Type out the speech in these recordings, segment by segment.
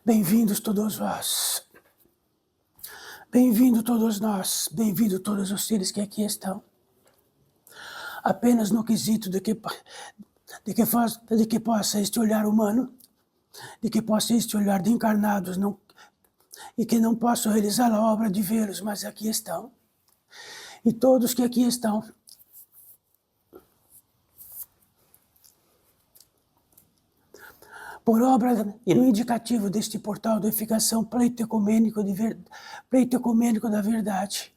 Bem-vindos todos vós, bem-vindo todos nós, bem-vindo todos os seres que aqui estão. Apenas no quesito de que possa este olhar humano, de que possa este olhar de encarnados, e que não possam realizar a obra de vê-los, mas aqui estão. E todos que aqui estão, por obra e no indicativo deste portal de edificação pleito ecumênico da verdade,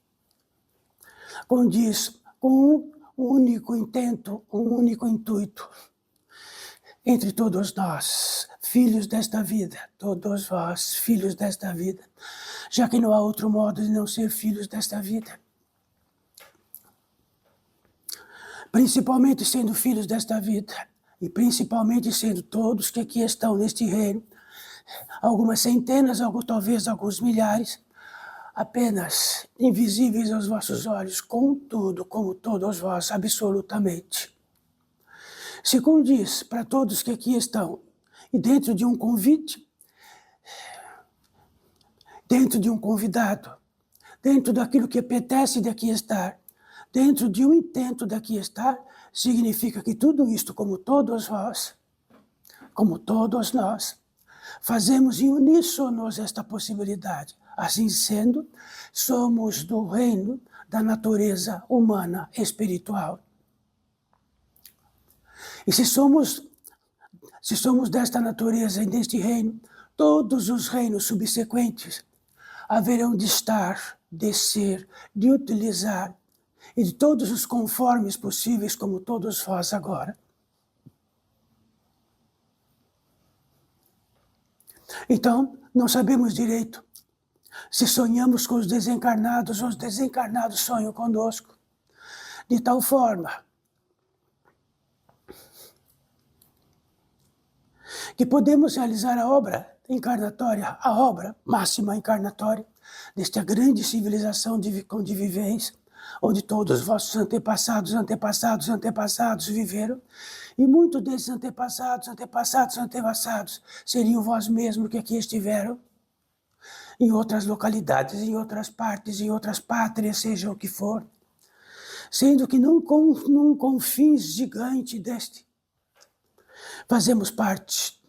condiz com um único intento, um único intuito, entre todos nós, filhos desta vida, todos vós, filhos desta vida, já que não há outro modo de não ser filhos desta vida. Principalmente sendo filhos desta vida, e principalmente sendo todos que aqui estão neste reino, algumas centenas, talvez alguns milhares, apenas invisíveis aos vossos olhos, contudo, como todos vós, absolutamente. Se condiz para todos que aqui estão, e dentro de um convite, dentro de um convidado, dentro daquilo que apetece de aqui estar, dentro de um intento daqui estar, significa que tudo isto, como todos vós, como todos nós, fazemos em uníssonos esta possibilidade. Assim sendo, somos do reino da natureza humana espiritual. E se somos desta natureza e deste reino, todos os reinos subsequentes haverão de estar, de ser, de utilizar, e de todos os conformes possíveis, como todos vós agora. Então, não sabemos direito se sonhamos com os desencarnados ou os desencarnados sonham conosco, de tal forma que podemos realizar a obra encarnatória, a obra máxima encarnatória desta grande civilização onde viveis, onde todos os vossos antepassados viveram, e muitos desses antepassados seriam vós mesmos que aqui estiveram, em outras localidades, em outras partes, em outras pátrias, seja o que for, sendo que num confins gigante deste, fazemos parte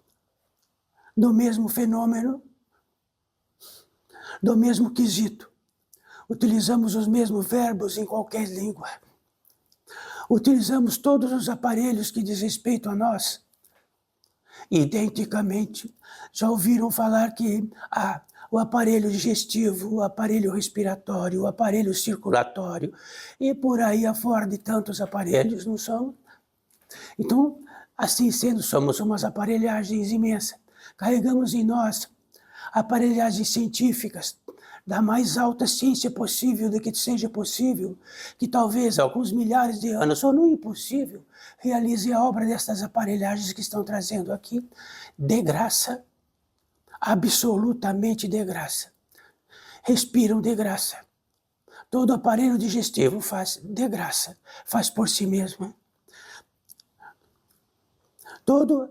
do mesmo fenômeno, do mesmo quesito. Utilizamos os mesmos verbos em qualquer língua. Utilizamos todos os aparelhos que diz respeito a nós. Identicamente, já ouviram falar que o aparelho digestivo, o aparelho respiratório, o aparelho circulatório, e por aí afora de tantos aparelhos, não são? Então, assim sendo, somos umas aparelhagens imensas. Carregamos em nós aparelhagens científicas, da mais alta ciência possível, do que seja possível, que talvez alguns milhares de anos, ou no impossível, realize a obra destas aparelhagens que estão trazendo aqui, de graça, absolutamente de graça. Respiram de graça. Todo aparelho digestivo faz de graça, faz por si mesmo. Todo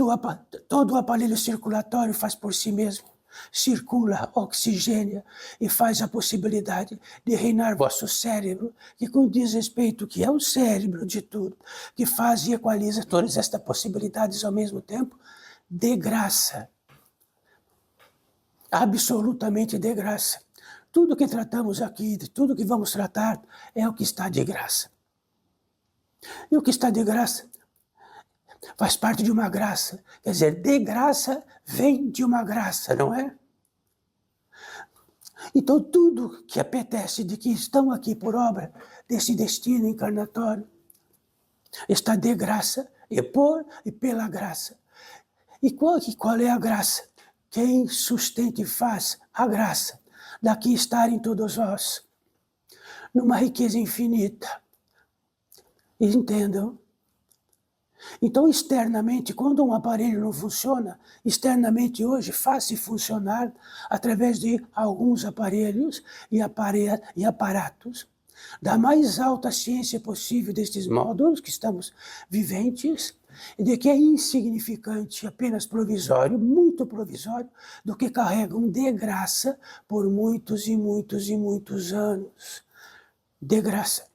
o aparelho circulatório faz por si mesmo. Circula, oxigênio e faz a possibilidade de reinar vosso cérebro, que condiz respeito, que é o cérebro de tudo, que faz e equaliza todas estas possibilidades ao mesmo tempo, de graça. Absolutamente de graça. Tudo que tratamos aqui, tudo que vamos tratar, é o que está de graça. E o que está de graça faz parte de uma graça. Quer dizer, de graça vem de uma graça, não é? Então, tudo que apetece de que estão aqui por obra desse destino encarnatório está de graça e por e pela graça. E qual é a graça? Quem sustenta e faz a graça daqui estarem todos vós, numa riqueza infinita. Entendam? Então, externamente, quando um aparelho não funciona, externamente hoje faz-se funcionar através de alguns aparelhos e aparatos da mais alta ciência possível destes módulos que estamos viventes, e de que é insignificante, apenas provisório, muito provisório, do que carregam de graça por muitos e muitos e muitos anos. De graça,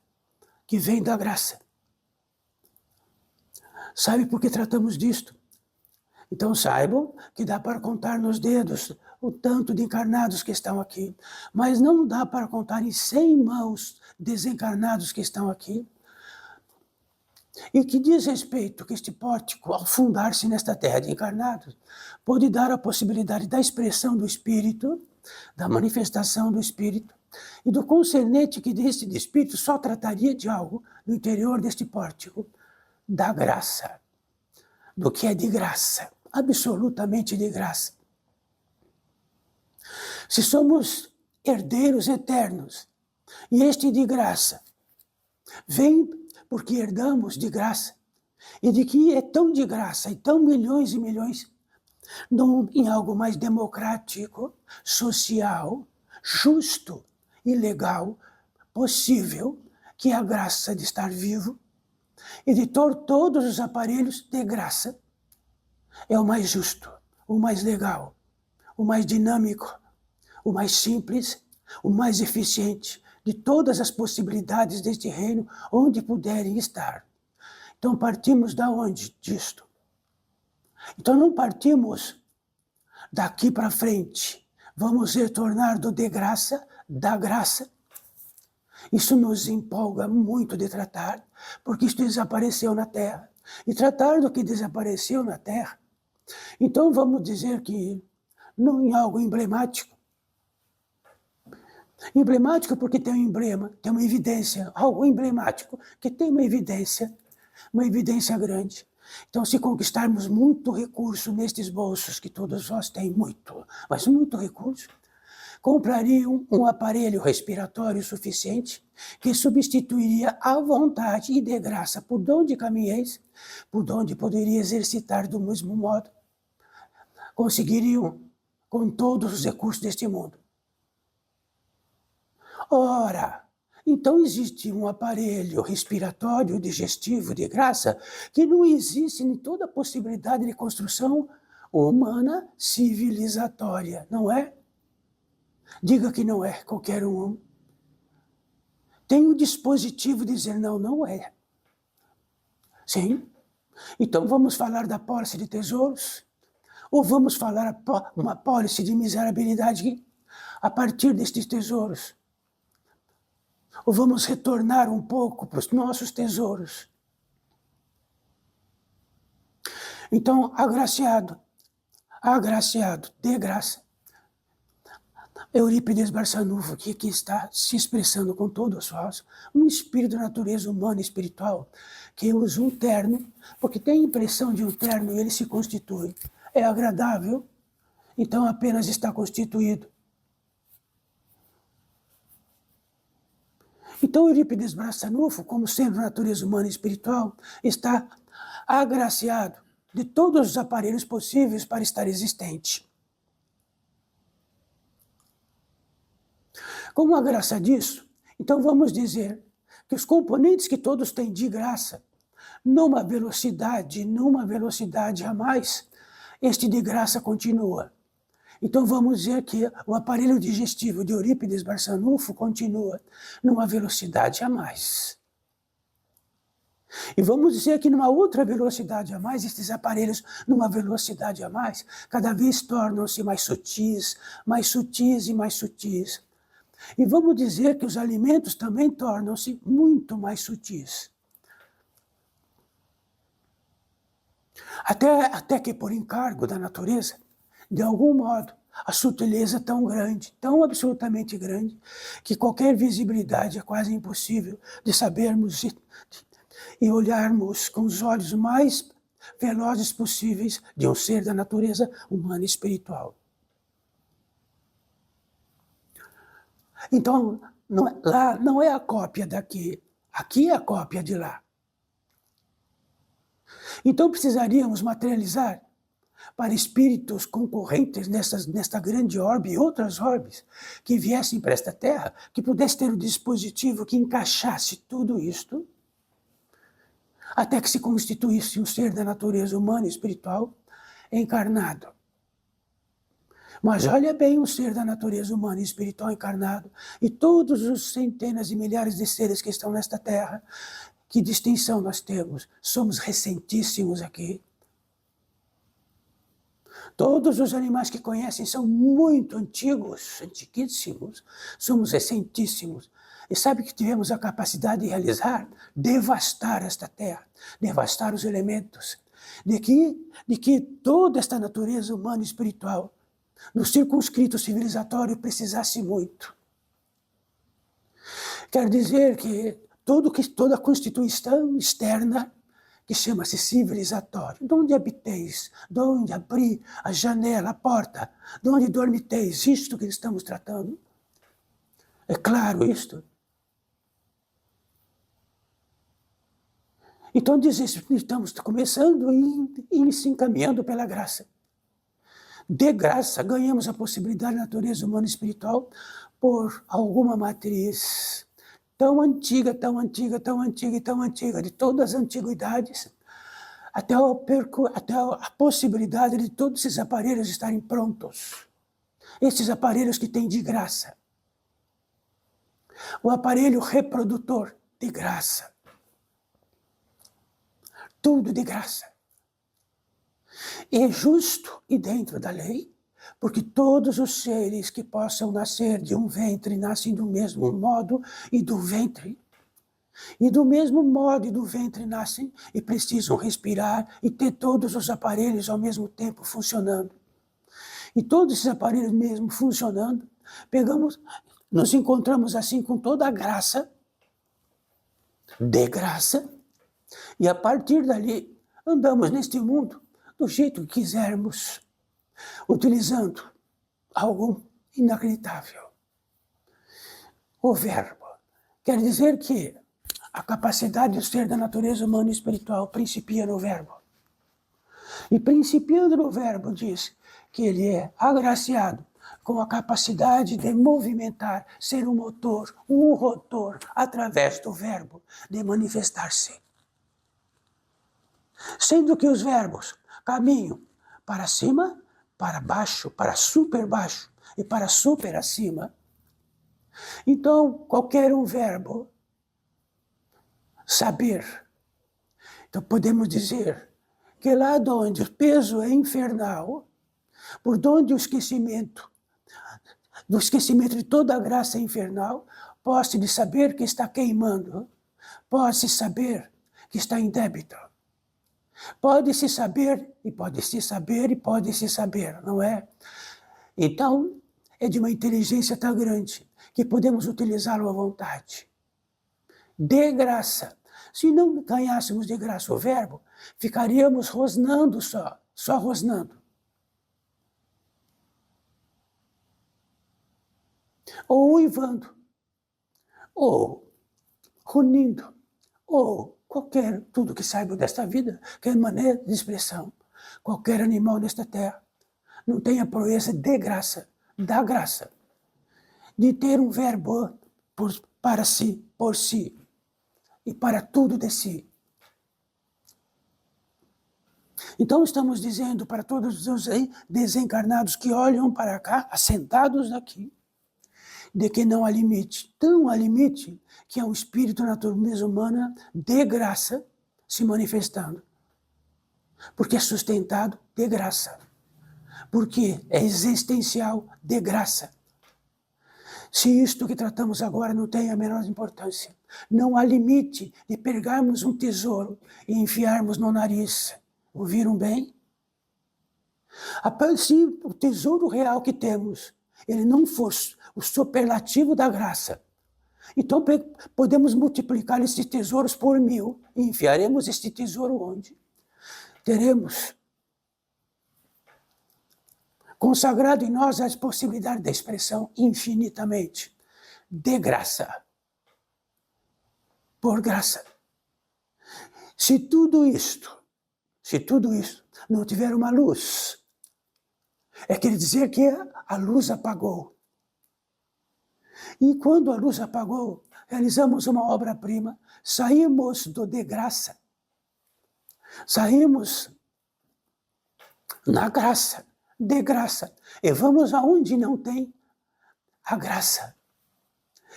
que vem da graça. Sabe por que tratamos disto? Então saibam que dá para contar nos dedos o tanto de encarnados que estão aqui, mas não dá para contar em 100 mãos desencarnados que estão aqui. E que diz respeito que este pórtico, ao fundar-se nesta terra de encarnados, pode dar a possibilidade da expressão do Espírito, da manifestação do Espírito, e do concernente que deste de Espírito só trataria de algo no interior deste pórtico, da graça, do que é de graça, absolutamente de graça. Se somos herdeiros eternos, e este de graça vem porque herdamos de graça, e de que é tão de graça, e tão milhões e milhões, em algo mais democrático, social, justo e legal possível, que é a graça de estar vivo, e de todos os aparelhos de graça, é o mais justo, o mais legal, o mais dinâmico, o mais simples, o mais eficiente de todas as possibilidades deste reino, onde puderem estar. Então partimos da onde? Disto. Então não partimos daqui para frente. Vamos retornar do de graça, da graça. Isso nos empolga muito de tratar, porque isto desapareceu na Terra. E tratar do que desapareceu na Terra, então vamos dizer que não em algo emblemático. Emblemático porque tem um emblema, tem uma evidência, algo emblemático, que tem uma evidência grande. Então, se conquistarmos muito recurso nestes bolsos, que todos nós têm muito, mas muito recurso, comprariam um aparelho respiratório suficiente que substituiria à vontade e de graça por onde caminheis, por onde poderia exercitar do mesmo modo, conseguiriam com todos os recursos deste mundo. Ora, então existe um aparelho respiratório, digestivo, de graça, que não existe em toda a possibilidade de construção humana civilizatória, não é? Diga que não é, qualquer um. Tem o dispositivo de dizer não, não é. Sim. Então vamos falar da pólice de tesouros? Ou vamos falar uma pólice de miserabilidade a partir destes tesouros? Ou vamos retornar um pouco para os nossos tesouros? Então, agraciado, de graça. Eurípides Barçanufo, que aqui está se expressando com todo o esforço, um espírito de natureza humana e espiritual, que usa um terno, porque tem a impressão de um terno e ele se constitui. É agradável, então apenas está constituído. Então, Eurípides Barçanufo, como sendo natureza humana e espiritual, está agraciado de todos os aparelhos possíveis para estar existente. Como a graça disso, então vamos dizer que os componentes que todos têm de graça, numa velocidade a mais, este de graça continua. Então vamos dizer que o aparelho digestivo de Eurípides Barçanufo continua numa velocidade a mais. E vamos dizer que numa outra velocidade a mais, estes aparelhos numa velocidade a mais, cada vez tornam-se mais sutis e mais sutis. E vamos dizer que os alimentos também tornam-se muito mais sutis. Até que por encargo da natureza, de algum modo, a sutileza é tão grande, tão absolutamente grande, que qualquer visibilidade é quase impossível de sabermos e olharmos com os olhos mais velozes possíveis de um ser da natureza humana e espiritual. Então, lá não é a cópia daqui, aqui é a cópia de lá. Então precisaríamos materializar para espíritos concorrentes nesta grande orbe e outras orbes que viessem para esta Terra, que pudesse ter um dispositivo que encaixasse tudo isto, até que se constituísse um ser da natureza humana e espiritual encarnado. Mas olha bem, um ser da natureza humana e espiritual encarnado, e todos os centenas e milhares de seres que estão nesta terra, que distinção nós temos? Somos recentíssimos aqui. Todos os animais que conhecem são muito antigos, antiguíssimos. Somos recentíssimos. E sabe que tivemos a capacidade de realizar? Devastar esta terra, devastar os elementos. De que toda esta natureza humana e espiritual, no circunscrito civilizatório, precisasse muito. Quer dizer que toda a constituição externa, que chama-se civilizatório, de onde habiteis, de onde abri a janela, a porta, de onde dormiteis, isto que estamos tratando. É claro isto? Então estamos começando e se encaminhando pela graça. De graça, ganhamos a possibilidade da natureza humana e espiritual por alguma matriz tão antiga, tão antiga, tão antiga e tão antiga, de todas as antiguidades, até a possibilidade de todos esses aparelhos estarem prontos. Esses aparelhos que têm de graça. O aparelho reprodutor, de graça. Tudo de graça. E justo e dentro da lei, porque todos os seres que possam nascer de um ventre nascem do mesmo modo e do ventre. E do mesmo modo e do ventre nascem e precisam respirar e ter todos os aparelhos ao mesmo tempo funcionando. E todos esses aparelhos mesmo funcionando, nos encontramos assim com toda a graça, de graça, e a partir dali andamos neste mundo do jeito que quisermos, utilizando algo inacreditável. O verbo. Quer dizer que a capacidade de ser da natureza humana e espiritual principia no verbo. E principiando no verbo diz que ele é agraciado com a capacidade de movimentar, ser um motor, um rotor, através do verbo, de manifestar-se. Sendo que os verbos caminham para cima, para baixo, para super baixo e para super acima. Então, qualquer um verbo, saber. Então, podemos dizer que lá onde o peso é infernal, por onde do esquecimento de toda a graça infernal, pode-se saber que está queimando, pode-se saber que está em débito. Pode-se saber, e pode-se saber, e pode-se saber, não é? Então, é de uma inteligência tão grande que podemos utilizá-lo à vontade. De graça. Se não ganhássemos de graça o verbo, ficaríamos rosnando só rosnando. Ou uivando, ou runindo, ou tudo que saiba desta vida, que é maneira de expressão. Qualquer animal nesta terra não tem a proeza de graça, da graça, de ter um verbo para si, por si, e para tudo de si. Então estamos dizendo para todos os desencarnados que olham para cá, assentados aqui, de que não há limite. Tão há limite que é um espírito na natureza humana de graça se manifestando. Porque é sustentado de graça. Porque é existencial de graça. Se isto que tratamos agora não tem a menor importância, não há limite de pegarmos um tesouro e enfiarmos no nariz. Ouviram bem? Se o tesouro real que temos, ele não fosse o superlativo da graça, então podemos multiplicar esses tesouros por 1000 e enfiaremos este tesouro onde? Teremos consagrado em nós a possibilidade da expressão infinitamente de graça. Por graça. Se tudo isto não tiver uma luz, quer dizer que a luz apagou. E quando a luz apagou, realizamos uma obra-prima, saímos do de graça Saímos na graça, de graça, e vamos aonde não tem a graça.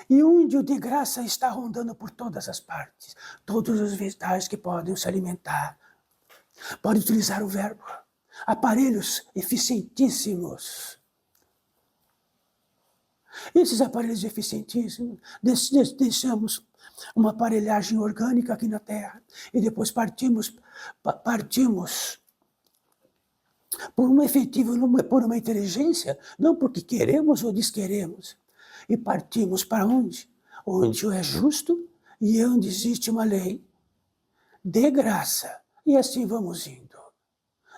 E onde o de graça está rondando por todas as partes, todos os vegetais que podem se alimentar. Pode utilizar o verbo. Aparelhos eficientíssimos. Esses aparelhos eficientíssimos, deixamos uma aparelhagem orgânica aqui na Terra e depois partimos por um efetivo, por uma inteligência, não porque queremos ou desqueremos. E partimos para onde? Onde é justo e onde existe uma lei. De graça. E assim vamos indo.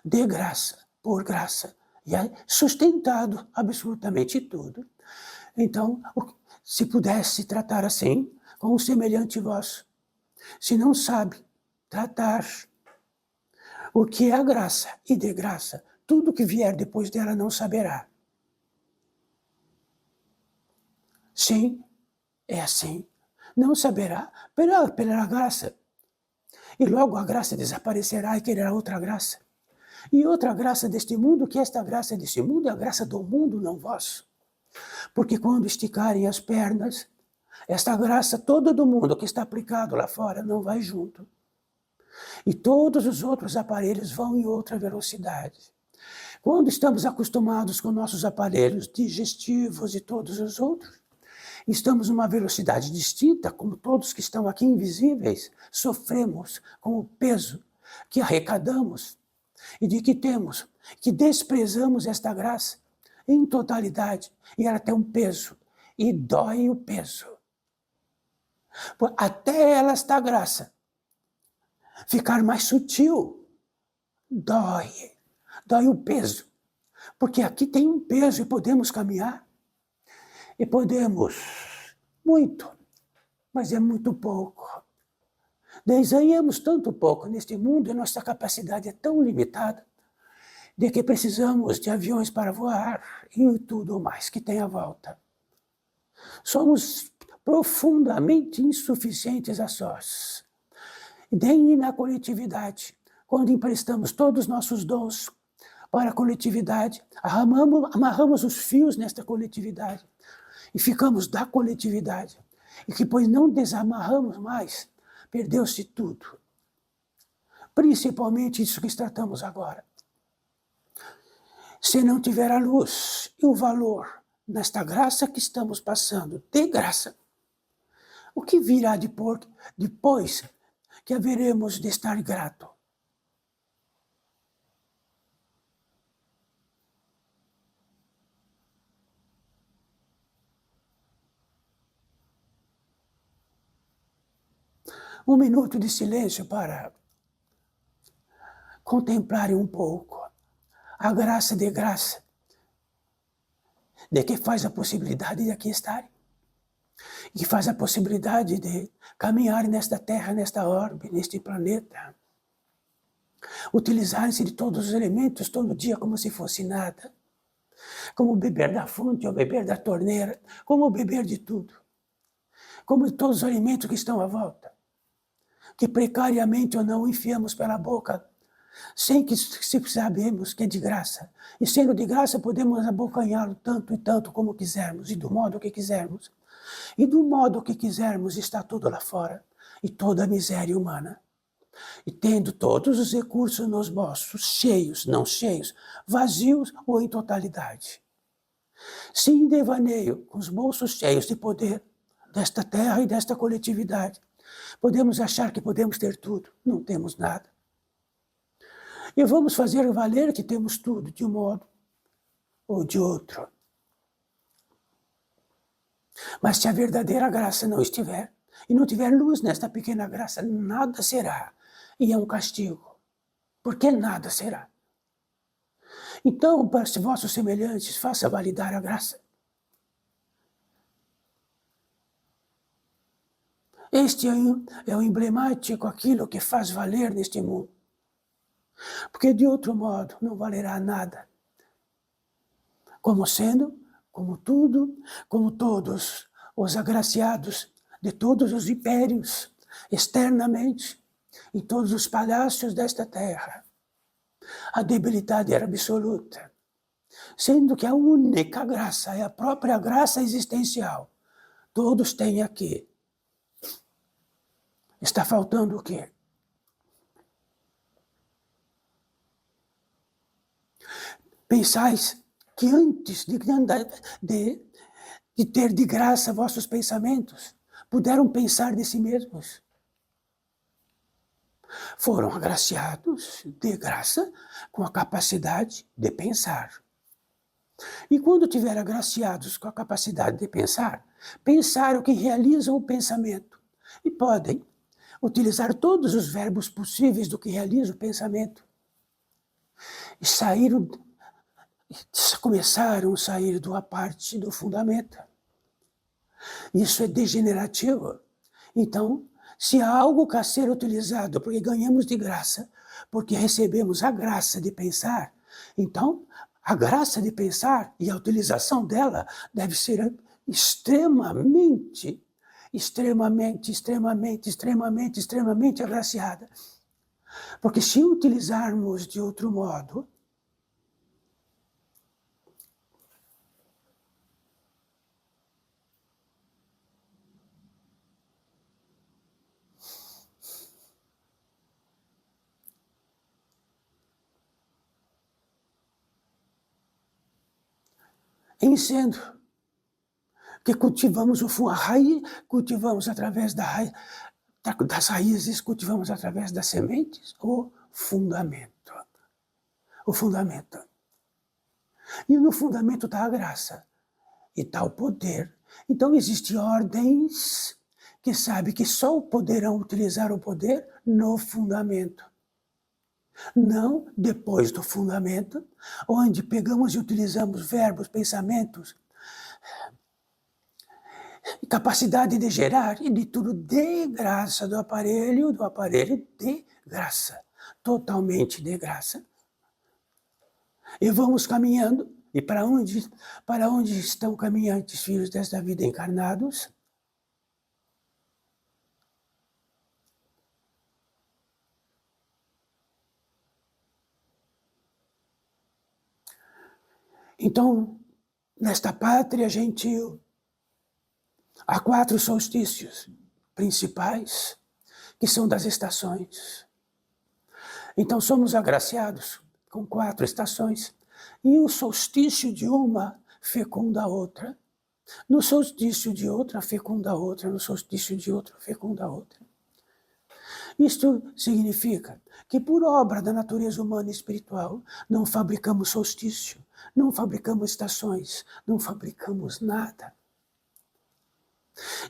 De graça, por graça. E é sustentado absolutamente tudo. Então, se pudesse tratar assim, com um semelhante vosso, se não sabe tratar o que é a graça e de graça, tudo que vier depois dela não saberá. Sim, é assim. Não saberá pela graça. E logo a graça desaparecerá e quererá outra graça. E outra graça deste mundo, que esta graça deste mundo é a graça do mundo, não vosso. Porque quando esticarem as pernas, esta graça toda do mundo que está aplicado lá fora não vai junto. E todos os outros aparelhos vão em outra velocidade. Quando estamos acostumados com nossos aparelhos digestivos e todos os outros, estamos numa velocidade distinta, como todos que estão aqui invisíveis, sofremos com o peso que arrecadamos e de que temos, que desprezamos esta graça em totalidade, e ela tem um peso, e dói o peso. Até esta graça ficar mais sutil, dói o peso, porque aqui tem um peso e podemos caminhar, e podemos muito, mas é muito pouco. Desenhamos tanto pouco neste mundo e nossa capacidade é tão limitada de que precisamos de aviões para voar e tudo mais que tem à volta. Somos profundamente insuficientes a sós. Nem na coletividade, quando emprestamos todos os nossos dons para a coletividade, amarramos os fios nesta coletividade e ficamos da coletividade. E que, pois não desamarramos mais, perdeu-se tudo. Principalmente isso que tratamos agora. Se não tiver a luz e o valor nesta graça que estamos passando, de graça, o que virá depois que haveremos de estar grato? Um minuto de silêncio para contemplarem um pouco a graça de graça, de que faz a possibilidade de aqui estarem, que faz a possibilidade de caminhar nesta terra, nesta orbe, neste planeta, utilizarem-se de todos os elementos todo dia como se fosse nada, como beber da fonte ou beber da torneira, como beber de tudo, como de todos os alimentos que estão à volta, que precariamente ou não enfiamos pela boca, sem que sabemos que é de graça. E sendo de graça, podemos abocanhá-lo tanto e tanto como quisermos, e do modo que quisermos. E do modo que quisermos está tudo lá fora, e toda a miséria humana. E tendo todos os recursos nos bolsos, cheios, não cheios, vazios ou em totalidade. Se em devaneio, com os bolsos cheios de poder desta terra e desta coletividade, podemos achar que podemos ter tudo, não temos nada. E vamos fazer valer que temos tudo, de um modo ou de outro. Mas se a verdadeira graça não estiver, e não tiver luz nesta pequena graça, nada será. E é um castigo, porque nada será. Então, para os vossos semelhantes, faça validar a graça. Este é o emblemático, aquilo que faz valer neste mundo. Porque de outro modo não valerá nada. Como sendo, como tudo, como todos os agraciados de todos os impérios, externamente, em todos os palácios desta terra, a debilidade era absoluta, sendo que a única graça é a própria graça existencial. Todos têm aqui. Está faltando o quê? Pensais que antes de ter de graça vossos pensamentos, puderam pensar de si mesmos. Foram agraciados de graça com a capacidade de pensar. E quando tiveram agraciados com a capacidade de pensar, pensaram que realizam o pensamento. E podem utilizar todos os verbos possíveis do que realiza o pensamento. E começaram a sair do aparte do fundamento. Isso é degenerativo. Então, se há algo a ser utilizado porque ganhamos de graça, porque recebemos a graça de pensar, então a graça de pensar e a utilização dela deve ser extremamente agraciada. Porque se utilizarmos de outro modo, em sendo que cultivamos a raiz, cultivamos através das raízes, cultivamos através das sementes, o fundamento. O fundamento. E no fundamento está a graça, e está o poder. Então existem ordens que sabem que só poderão utilizar o poder no fundamento. Não depois do fundamento, onde pegamos e utilizamos verbos, pensamentos, capacidade de gerar e de tudo de graça do aparelho de graça, totalmente de graça. E vamos caminhando, e para onde estão caminhantes filhos desta vida encarnados? Então, nesta pátria gentil, há 4 solstícios principais, que são das estações. Então somos agraciados com 4 estações, e o solstício de uma fecunda a outra, no solstício de outra fecunda a outra, no solstício de outra fecunda a outra. Isto significa que por obra da natureza humana e espiritual, não fabricamos solstício, não fabricamos estações, não fabricamos nada.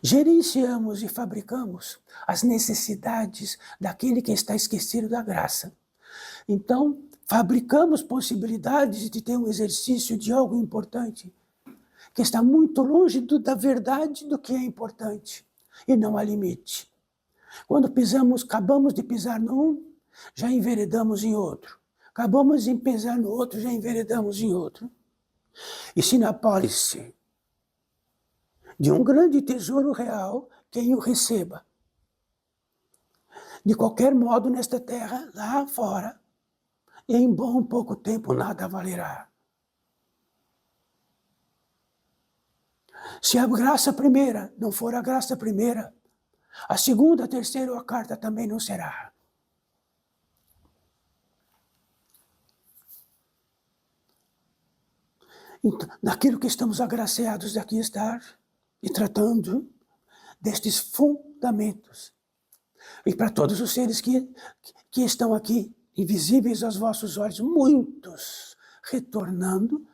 Gerenciamos e fabricamos as necessidades daquele que está esquecido da graça. Então, fabricamos possibilidades de ter um exercício de algo importante, que está muito longe da verdade do que é importante, e não há limite. Quando acabamos de pisar num, já enveredamos em outro. Acabamos de pisar no outro, já enveredamos em outro. E se na pólice de um grande tesouro real, quem o receba, de qualquer modo nesta terra, lá fora, em bom pouco tempo nada valerá. Se a graça primeira não for a graça primeira, a segunda, a terceira ou a quarta também não será. Então, naquilo que estamos agraciados de aqui estar, e tratando destes fundamentos. E para todos os seres que estão aqui, invisíveis aos vossos olhos, muitos retornando,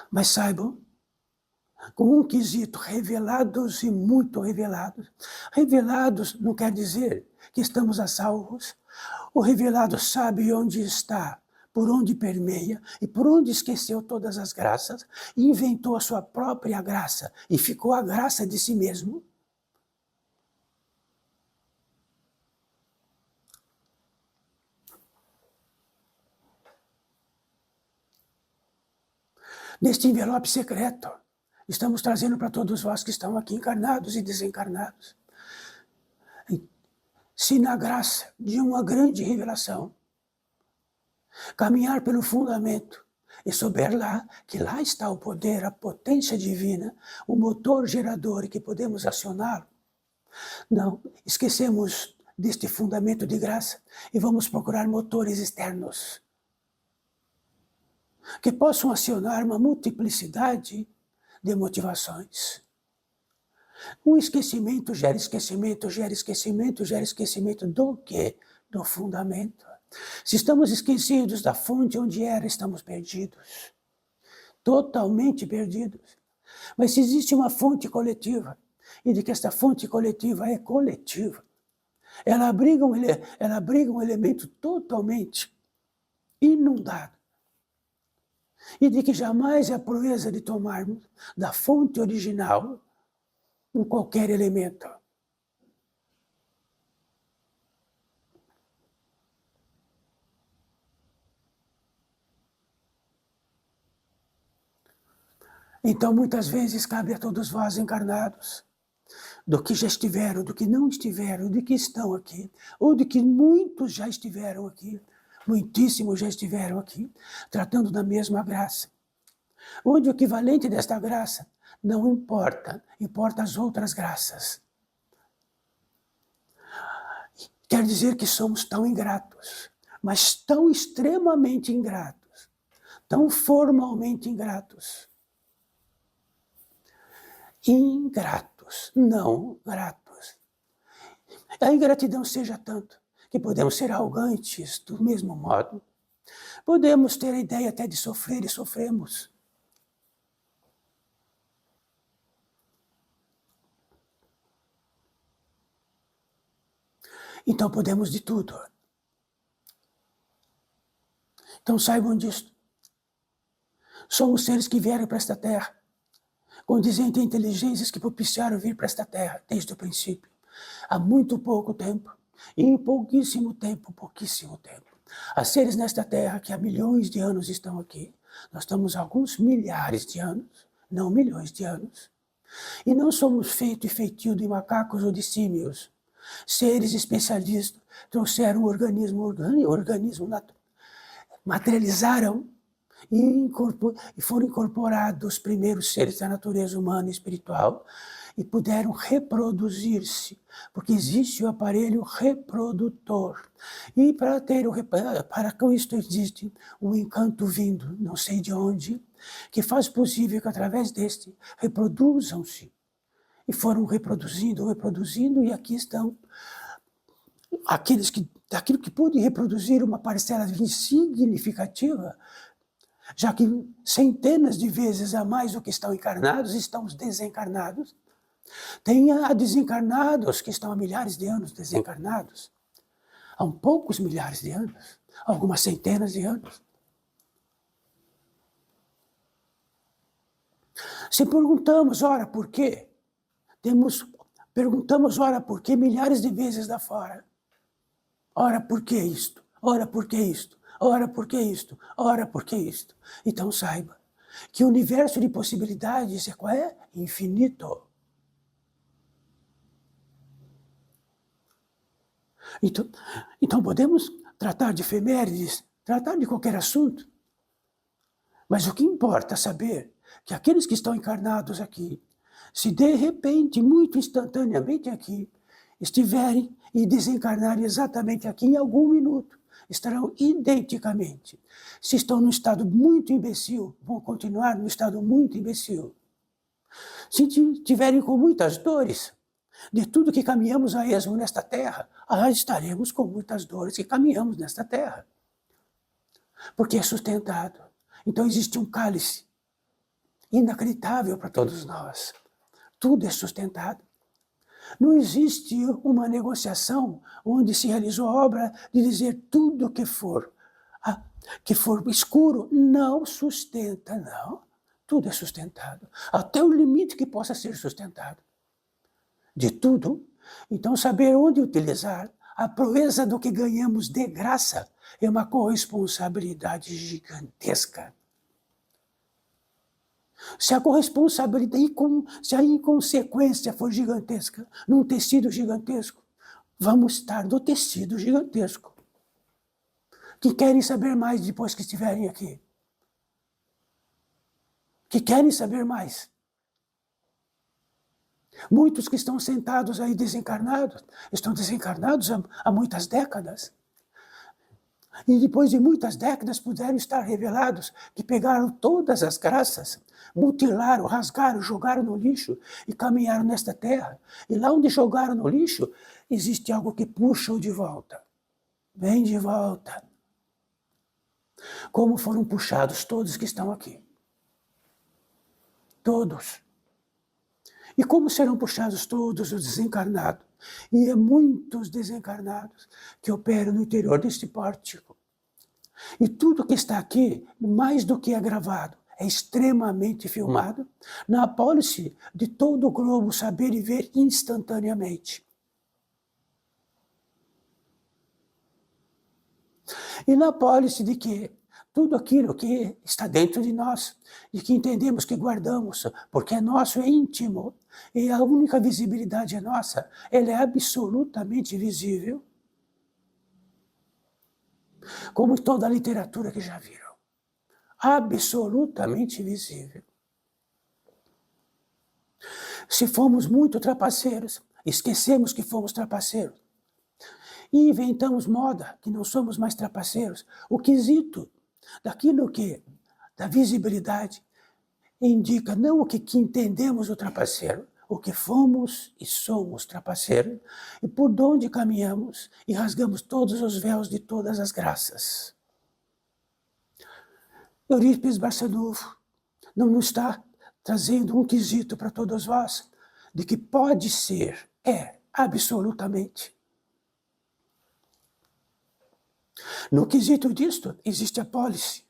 mas saibam, com um quesito, revelados e muito revelados. Revelados não quer dizer que estamos a salvos. O revelado sabe onde está, por onde permeia e por onde esqueceu todas as graças e inventou a sua própria graça e ficou a graça de si mesmo. Neste envelope secreto, estamos trazendo para todos vós que estão aqui encarnados e desencarnados se na graça de uma grande revelação, caminhar pelo fundamento e souber lá que lá está o poder, a potência divina, o motor gerador que podemos acioná-lo, não esquecemos deste fundamento de graça e vamos procurar motores externos que possam acionar uma multiplicidade de motivações. Um esquecimento gera esquecimento, gera esquecimento, gera esquecimento do quê? Do fundamento. Se estamos esquecidos da fonte onde era, estamos perdidos. Totalmente perdidos. Mas se existe uma fonte coletiva, e de que esta fonte coletiva é coletiva, ela abriga um elemento totalmente inundado, e de que jamais é a proeza de tomarmos da fonte original em qualquer elemento. Então, muitas vezes, cabe a todos vós encarnados, do que já estiveram, do que não estiveram, do que estão aqui, ou de que muitos já estiveram aqui, muitíssimos já estiveram aqui, tratando da mesma graça, onde o equivalente desta graça não importa, importa as outras graças. Quer dizer que somos tão ingratos, mas tão extremamente ingratos, tão formalmente ingratos. Ingratos, não gratos. A ingratidão seja tanto que podemos ser arrogantes do mesmo modo. Podemos ter a ideia até de sofrer e sofremos. Então podemos de tudo. Então saibam disso. Somos seres que vieram para esta terra, condizentes a inteligências que propiciaram vir para esta terra desde o princípio. Há muito pouco tempo, e em pouquíssimo tempo. Há seres nesta terra que há milhões de anos estão aqui. Nós estamos há alguns milhares de anos, não milhões de anos. E não somos feito e feitio de macacos ou de símios. Seres especialistas trouxeram o organismo natural, materializaram e foram incorporados os primeiros seres da natureza humana e espiritual e puderam reproduzir-se, porque existe o aparelho reprodutor. E para com isto existe um encanto vindo, não sei de onde, que faz possível que através deste reproduzam-se. E foram reproduzindo, e aqui estão daquilo que pôde reproduzir uma parcela significativa, já que centenas de vezes a mais do que estão encarnados, estão desencarnados. Tem desencarnados que estão há milhares de anos desencarnados, há poucos milhares de anos, algumas centenas de anos. Se perguntamos, ora, por quê? Perguntamos, ora, por que milhares de vezes lá fora? Ora, por que isto? Ora, por que isto? Ora, por que isto? Ora, por que isto? Então saiba que o universo de possibilidades qual é? Infinito. Então podemos tratar de efemérides, tratar de qualquer assunto. Mas o que importa é saber que aqueles que estão encarnados aqui, se de repente, muito instantaneamente aqui, estiverem e desencarnarem exatamente aqui em algum minuto, estarão identicamente. Se estão num estado muito imbecil, vão continuar no estado muito imbecil. Se tiverem com muitas dores, de tudo que caminhamos a esmo nesta terra, estaremos com muitas dores que caminhamos nesta terra. Porque é sustentado. Então existe um cálice inacreditável para todos nós. Tudo é sustentado. Não existe uma negociação onde se realizou a obra de dizer tudo que for escuro não sustenta, não. Tudo é sustentado, até o limite que possa ser sustentado. De tudo, então saber onde utilizar a proeza do que ganhamos de graça é uma corresponsabilidade gigantesca. Se a corresponsabilidade, se a inconsequência for gigantesca, num tecido gigantesco, vamos estar no tecido gigantesco. Que querem saber mais depois que estiverem aqui. Que querem saber mais. Muitos que estão sentados aí desencarnados, estão desencarnados há muitas décadas. E depois de muitas décadas puderam estar revelados que pegaram todas as graças, mutilaram, rasgaram, jogaram no lixo e caminharam nesta terra. E lá onde jogaram no lixo, existe algo que puxa-o de volta. Vem de volta. Como foram puxados todos que estão aqui. Todos. E como serão puxados todos os desencarnados? E é muitos desencarnados que operam no interior deste pórtico. E tudo que está aqui, mais do que é gravado, é extremamente filmado, na apólice de todo o globo saber e ver instantaneamente. E na apólice de que tudo aquilo que está dentro de nós, e que entendemos que guardamos, porque é nosso, é íntimo, e a única visibilidade é nossa, ela é absolutamente visível, como toda a literatura que já viram. Absolutamente visível. Se fomos muito trapaceiros, esquecemos que fomos trapaceiros, e inventamos moda, que não somos mais trapaceiros, o quesito daquilo que, da visibilidade, indica não o que entendemos o trapaceiro, o que fomos e somos trapaceiros, e por onde caminhamos e rasgamos todos os véus de todas as graças. Eurípides Barçanufo não nos está trazendo um quesito para todos vós, de que pode ser, absolutamente. No quesito disto, existe a pólice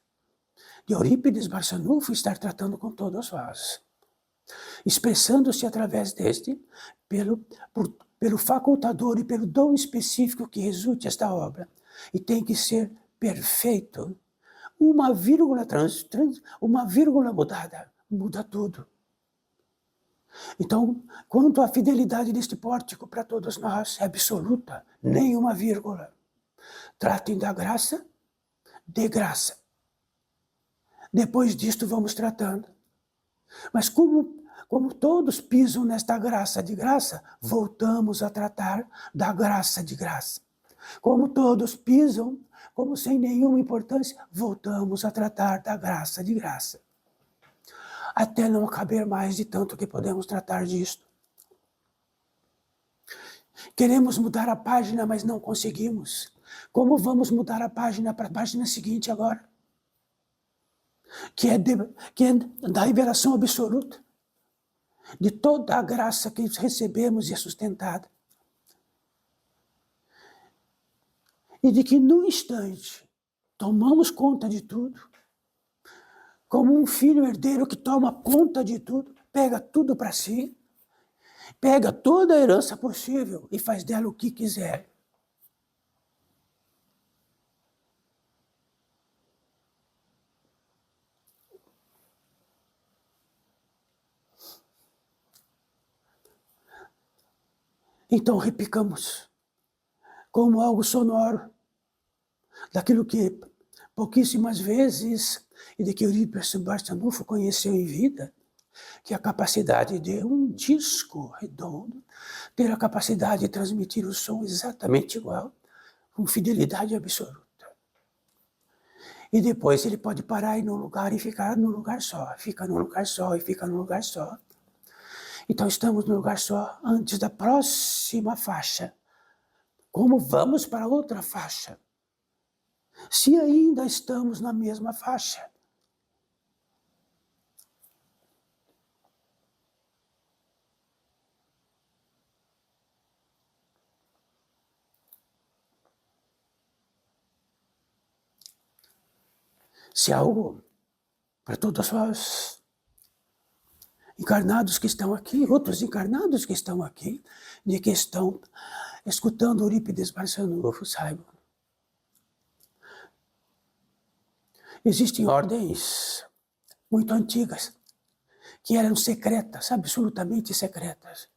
de Eurípides Barçanufo estar tratando com todos vós, expressando-se através deste, pelo facultador e pelo dom específico que resulte esta obra. E tem que ser perfeito. Uma vírgula uma vírgula mudada, muda tudo. Então, quanto à fidelidade deste pórtico para todos nós, é absoluta, nenhuma vírgula. Tratem da graça, de graça. Depois disto vamos tratando. Mas como todos pisam nesta graça de graça, voltamos a tratar da graça de graça. Como todos pisam, como sem nenhuma importância, voltamos a tratar da graça de graça. Até não caber mais de tanto que podemos tratar disto. Queremos mudar a página, mas não conseguimos. Como vamos mudar a página para a página seguinte agora? Que é da revelação absoluta, de toda a graça que recebemos e é sustentada. E de que num instante tomamos conta de tudo, como um filho herdeiro que toma conta de tudo, pega tudo para si, pega toda a herança possível e faz dela o que quiser. Então repicamos como algo sonoro, daquilo que pouquíssimas vezes, e de que Eurípides Barçanufo conheceu em vida, que é a capacidade de um disco redondo ter a capacidade de transmitir o som exatamente igual, com fidelidade absoluta. E depois ele pode parar em um lugar e ficar num lugar só, fica num lugar só e fica num lugar só. Então estamos num lugar só antes da próxima faixa. Como vamos para outra faixa? Se ainda estamos na mesma faixa. Se algo para todos nós encarnados que estão aqui, outros encarnados que estão aqui, de que estão escutando Eurípides Barçanufo, saibam. Existem ordens muito antigas, que eram secretas, absolutamente secretas,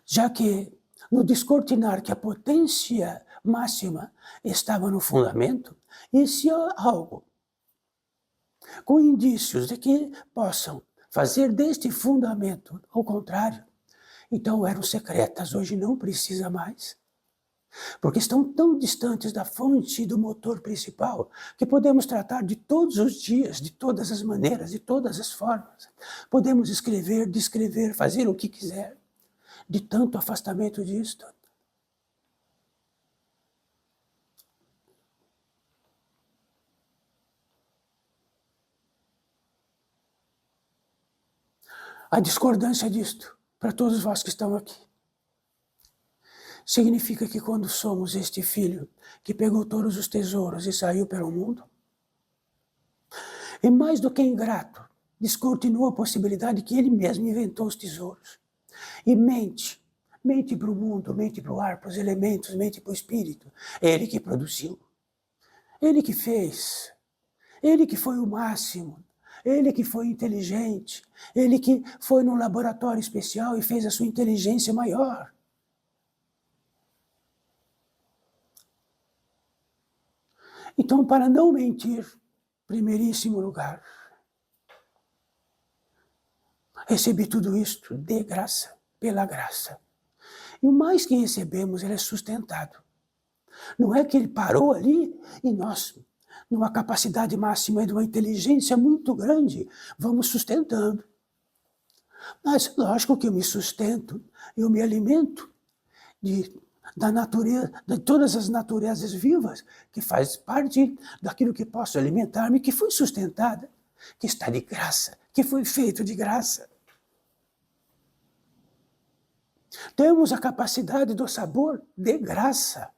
já que no descortinar que a potência máxima estava no fundamento, e se há algo com indícios de que possam fazer deste fundamento ao contrário, então eram secretas, hoje não precisa mais. Porque estão tão distantes da fonte do motor principal que podemos tratar de todos os dias, de todas as maneiras, de todas as formas. Podemos escrever, descrever, fazer o que quiser, de tanto afastamento disto. A discordância disto, para todos vós que estão aqui, significa que quando somos este filho que pegou todos os tesouros e saiu pelo mundo, e mais do que ingrato, descortinou a possibilidade que ele mesmo inventou os tesouros. E mente para o mundo, mente para o ar, para os elementos, mente para o espírito. Ele que produziu, ele que fez, ele que foi o máximo, ele que foi inteligente, ele que foi num laboratório especial e fez a sua inteligência maior. Então, para não mentir, primeiríssimo lugar, recebi tudo isto de graça, pela graça. E o mais que recebemos, ele é sustentado. Não é que ele parou ali e nós, numa capacidade máxima e de uma inteligência muito grande, vamos sustentando. Mas, lógico que eu me sustento, eu me alimento da natureza, de todas as naturezas vivas, que faz parte daquilo que posso alimentar-me, que foi sustentada, que está de graça, que foi feito de graça. Temos a capacidade do sabor de graça.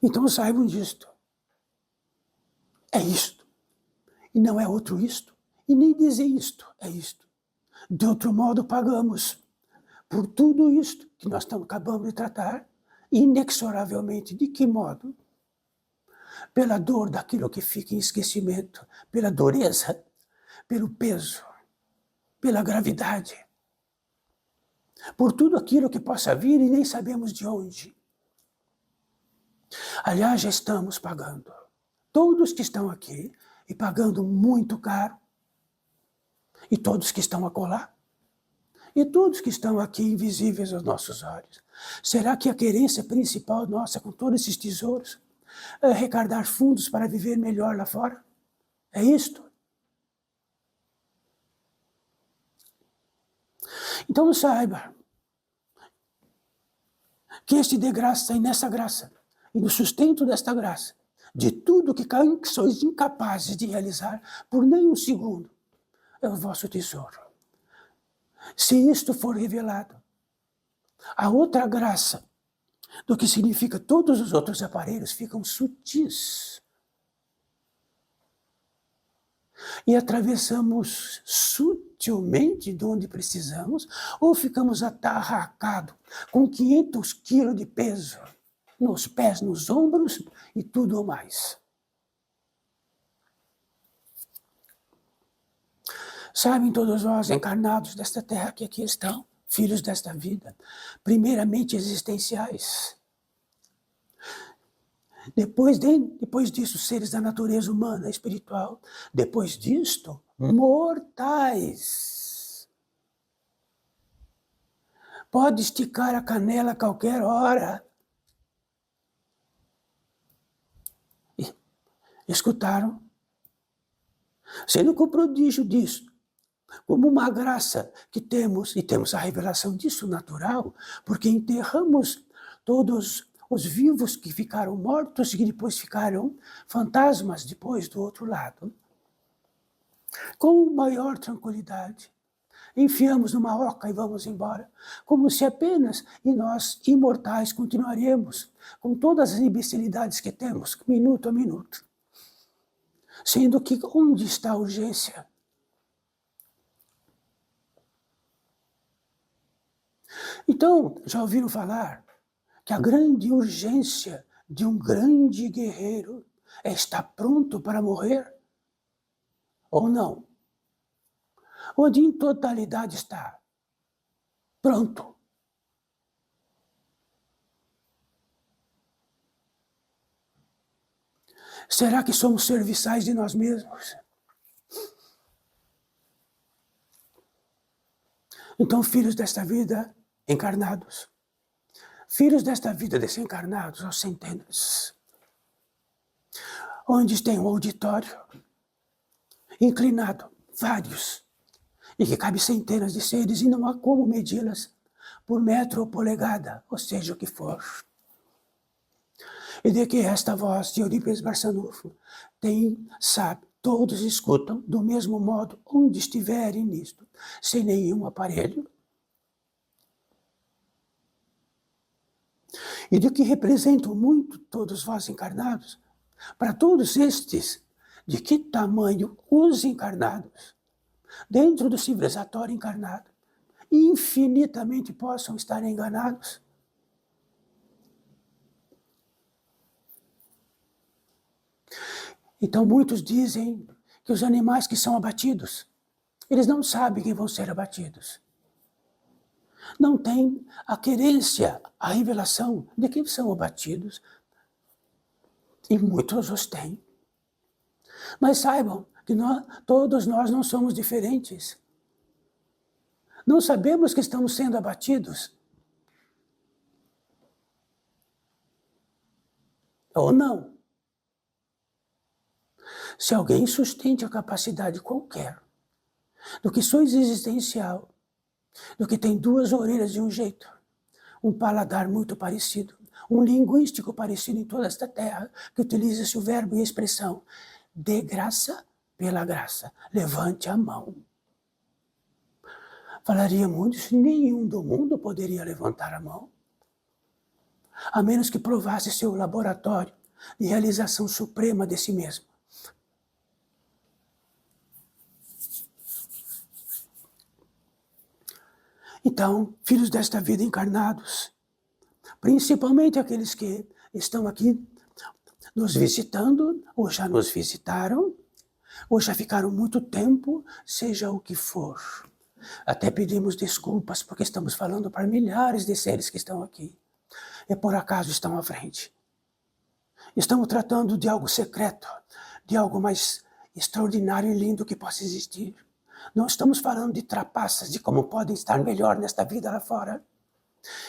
Então saibam disto. É isto. E não é outro isto. E nem dizer isto, é isto. De outro modo pagamos por tudo isto que nós acabamos de tratar, inexoravelmente. De que modo? Pela dor daquilo que fica em esquecimento, pela dureza, pelo peso, pela gravidade, por tudo aquilo que possa vir e nem sabemos de onde. Aliás, já estamos pagando. Todos que estão aqui, e pagando muito caro, e todos que estão acolá, e todos que estão aqui invisíveis aos nossos olhos. Será que a querência principal nossa com todos esses tesouros é arrecadar fundos para viver melhor lá fora? É isto? Então saiba que este de graça e nessa graça, e no sustento desta graça, de tudo que sois incapazes de realizar por nem um segundo, é o vosso tesouro. Se isto for revelado, a outra graça, do que significa todos os outros aparelhos, ficam sutis. E atravessamos sutilmente de onde precisamos, ou ficamos atarracados com 500 quilos de peso nos pés, nos ombros e tudo mais. Sabem todos vós, encarnados desta terra que aqui estão, filhos desta vida, primeiramente existenciais. Depois disso, seres da natureza humana, espiritual. Depois disto, mortais. Pode esticar a canela a qualquer hora. E escutaram? Sendo que o prodígio disso, como uma graça que temos, e temos a revelação disso natural, porque enterramos todos os vivos que ficaram mortos e que depois ficaram fantasmas depois do outro lado. Com maior tranquilidade, enfiamos numa oca e vamos embora, como se apenas nós, imortais, continuaremos com todas as imbecilidades que temos, minuto a minuto. Sendo que onde está a urgência? Então, já ouviram falar que a grande urgência de um grande guerreiro é estar pronto para morrer? Ou não? Onde em totalidade está Pronto. Será que somos serviçais de nós mesmos? Então, filhos desta vida encarnados, filhos desta vida desencarnados aos centenas, onde tem um auditório inclinado, vários, e que cabe centenas de seres e não há como medi-las por metro ou polegada, ou seja o que for. E de que esta voz de Eurípides Barçanufo tem, sabe, todos escutam do mesmo modo onde estiverem nisto, sem nenhum aparelho. E de que representam muito todos vós encarnados, para todos estes, de que tamanho os encarnados, dentro do civilizatório encarnado, infinitamente possam estar enganados. Então muitos dizem que os animais que são abatidos, eles não sabem que vão ser abatidos. Não têm a querência, a revelação de que são abatidos. E muitos os têm. Mas saibam que todos nós não somos diferentes. Não sabemos que estamos sendo abatidos. Ou não. Se alguém sustente a capacidade qualquer do que sois existencial, do que tem duas orelhas de um jeito, um paladar muito parecido, um linguístico parecido em toda esta terra, que utiliza-se o verbo e a expressão de graça pela graça, levante a mão. Falaríamos isso, nenhum do mundo poderia levantar a mão, a menos que provasse seu laboratório de realização suprema de si mesmo. Então, filhos desta vida encarnados, principalmente aqueles que estão aqui nos visitando, ou já nos visitaram, ou já ficaram muito tempo, seja o que for. Até pedimos desculpas porque estamos falando para milhares de seres que estão aqui e por acaso estão à frente. Estamos tratando de algo secreto, de algo mais extraordinário e lindo que possa existir. Não estamos falando de trapaças, de como podem estar melhor nesta vida lá fora,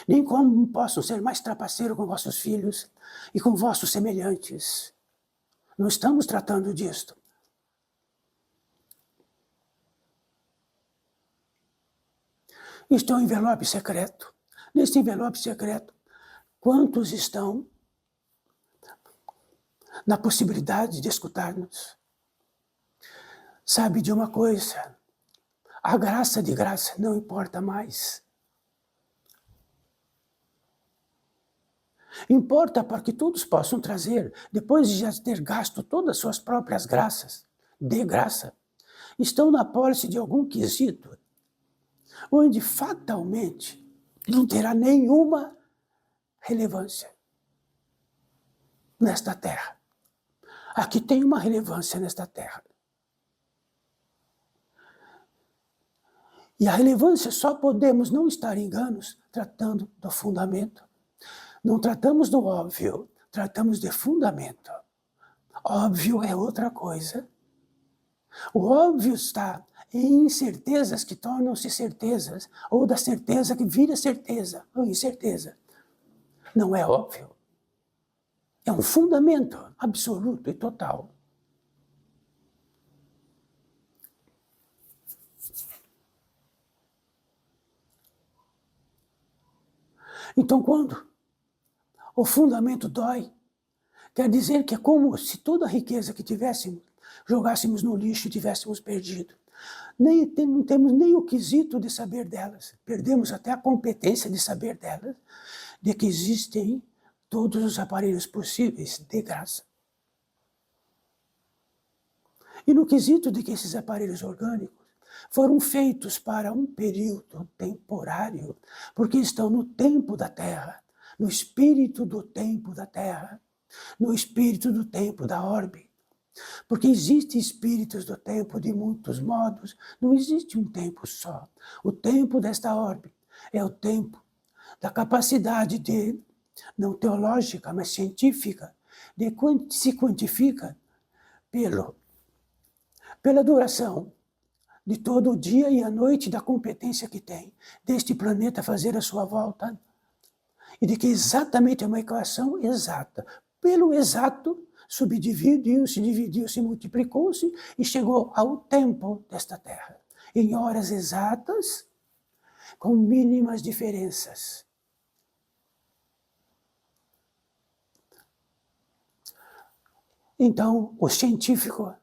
nem como possam ser mais trapaceiros com vossos filhos e com vossos semelhantes. Não estamos tratando disto. Isto é um envelope secreto. Neste envelope secreto, quantos estão na possibilidade de escutar-nos? Sabe de uma coisa? A graça de graça não importa mais. Importa para que todos possam trazer, depois de já ter gasto todas as suas próprias graças, de graça, estão na pólice de algum quesito, onde fatalmente não terá nenhuma relevância nesta terra. Aqui tem uma relevância nesta terra. E a relevância só podemos não estar enganos tratando do fundamento. Não tratamos do óbvio, tratamos de fundamento. Óbvio é outra coisa. O óbvio está em incertezas que tornam-se certezas, ou da certeza que vira certeza, ou incerteza. Não é óbvio. É um fundamento absoluto e total. Então, quando o fundamento dói, quer dizer que é como se toda a riqueza que tivéssemos, jogássemos no lixo e tivéssemos perdido. Não temos nem o quesito de saber delas. Perdemos até a competência de saber delas, de que existem todos os aparelhos possíveis de graça. E no quesito de que esses aparelhos orgânicos foram feitos para um período temporário, porque estão no tempo da Terra, no espírito do tempo da Terra, no espírito do tempo da orbe. Porque existem espíritos do tempo de muitos modos, não existe um tempo só. O tempo desta orbe É o tempo da capacidade de, não teológica, mas científica, se quantifica pela duração de todo o dia e a noite da competência que tem deste planeta fazer a sua volta, e de que exatamente é uma equação exata. Pelo exato, subdividiu-se, dividiu-se, multiplicou-se e chegou ao tempo desta Terra, em horas exatas, com mínimas diferenças. Então, o científico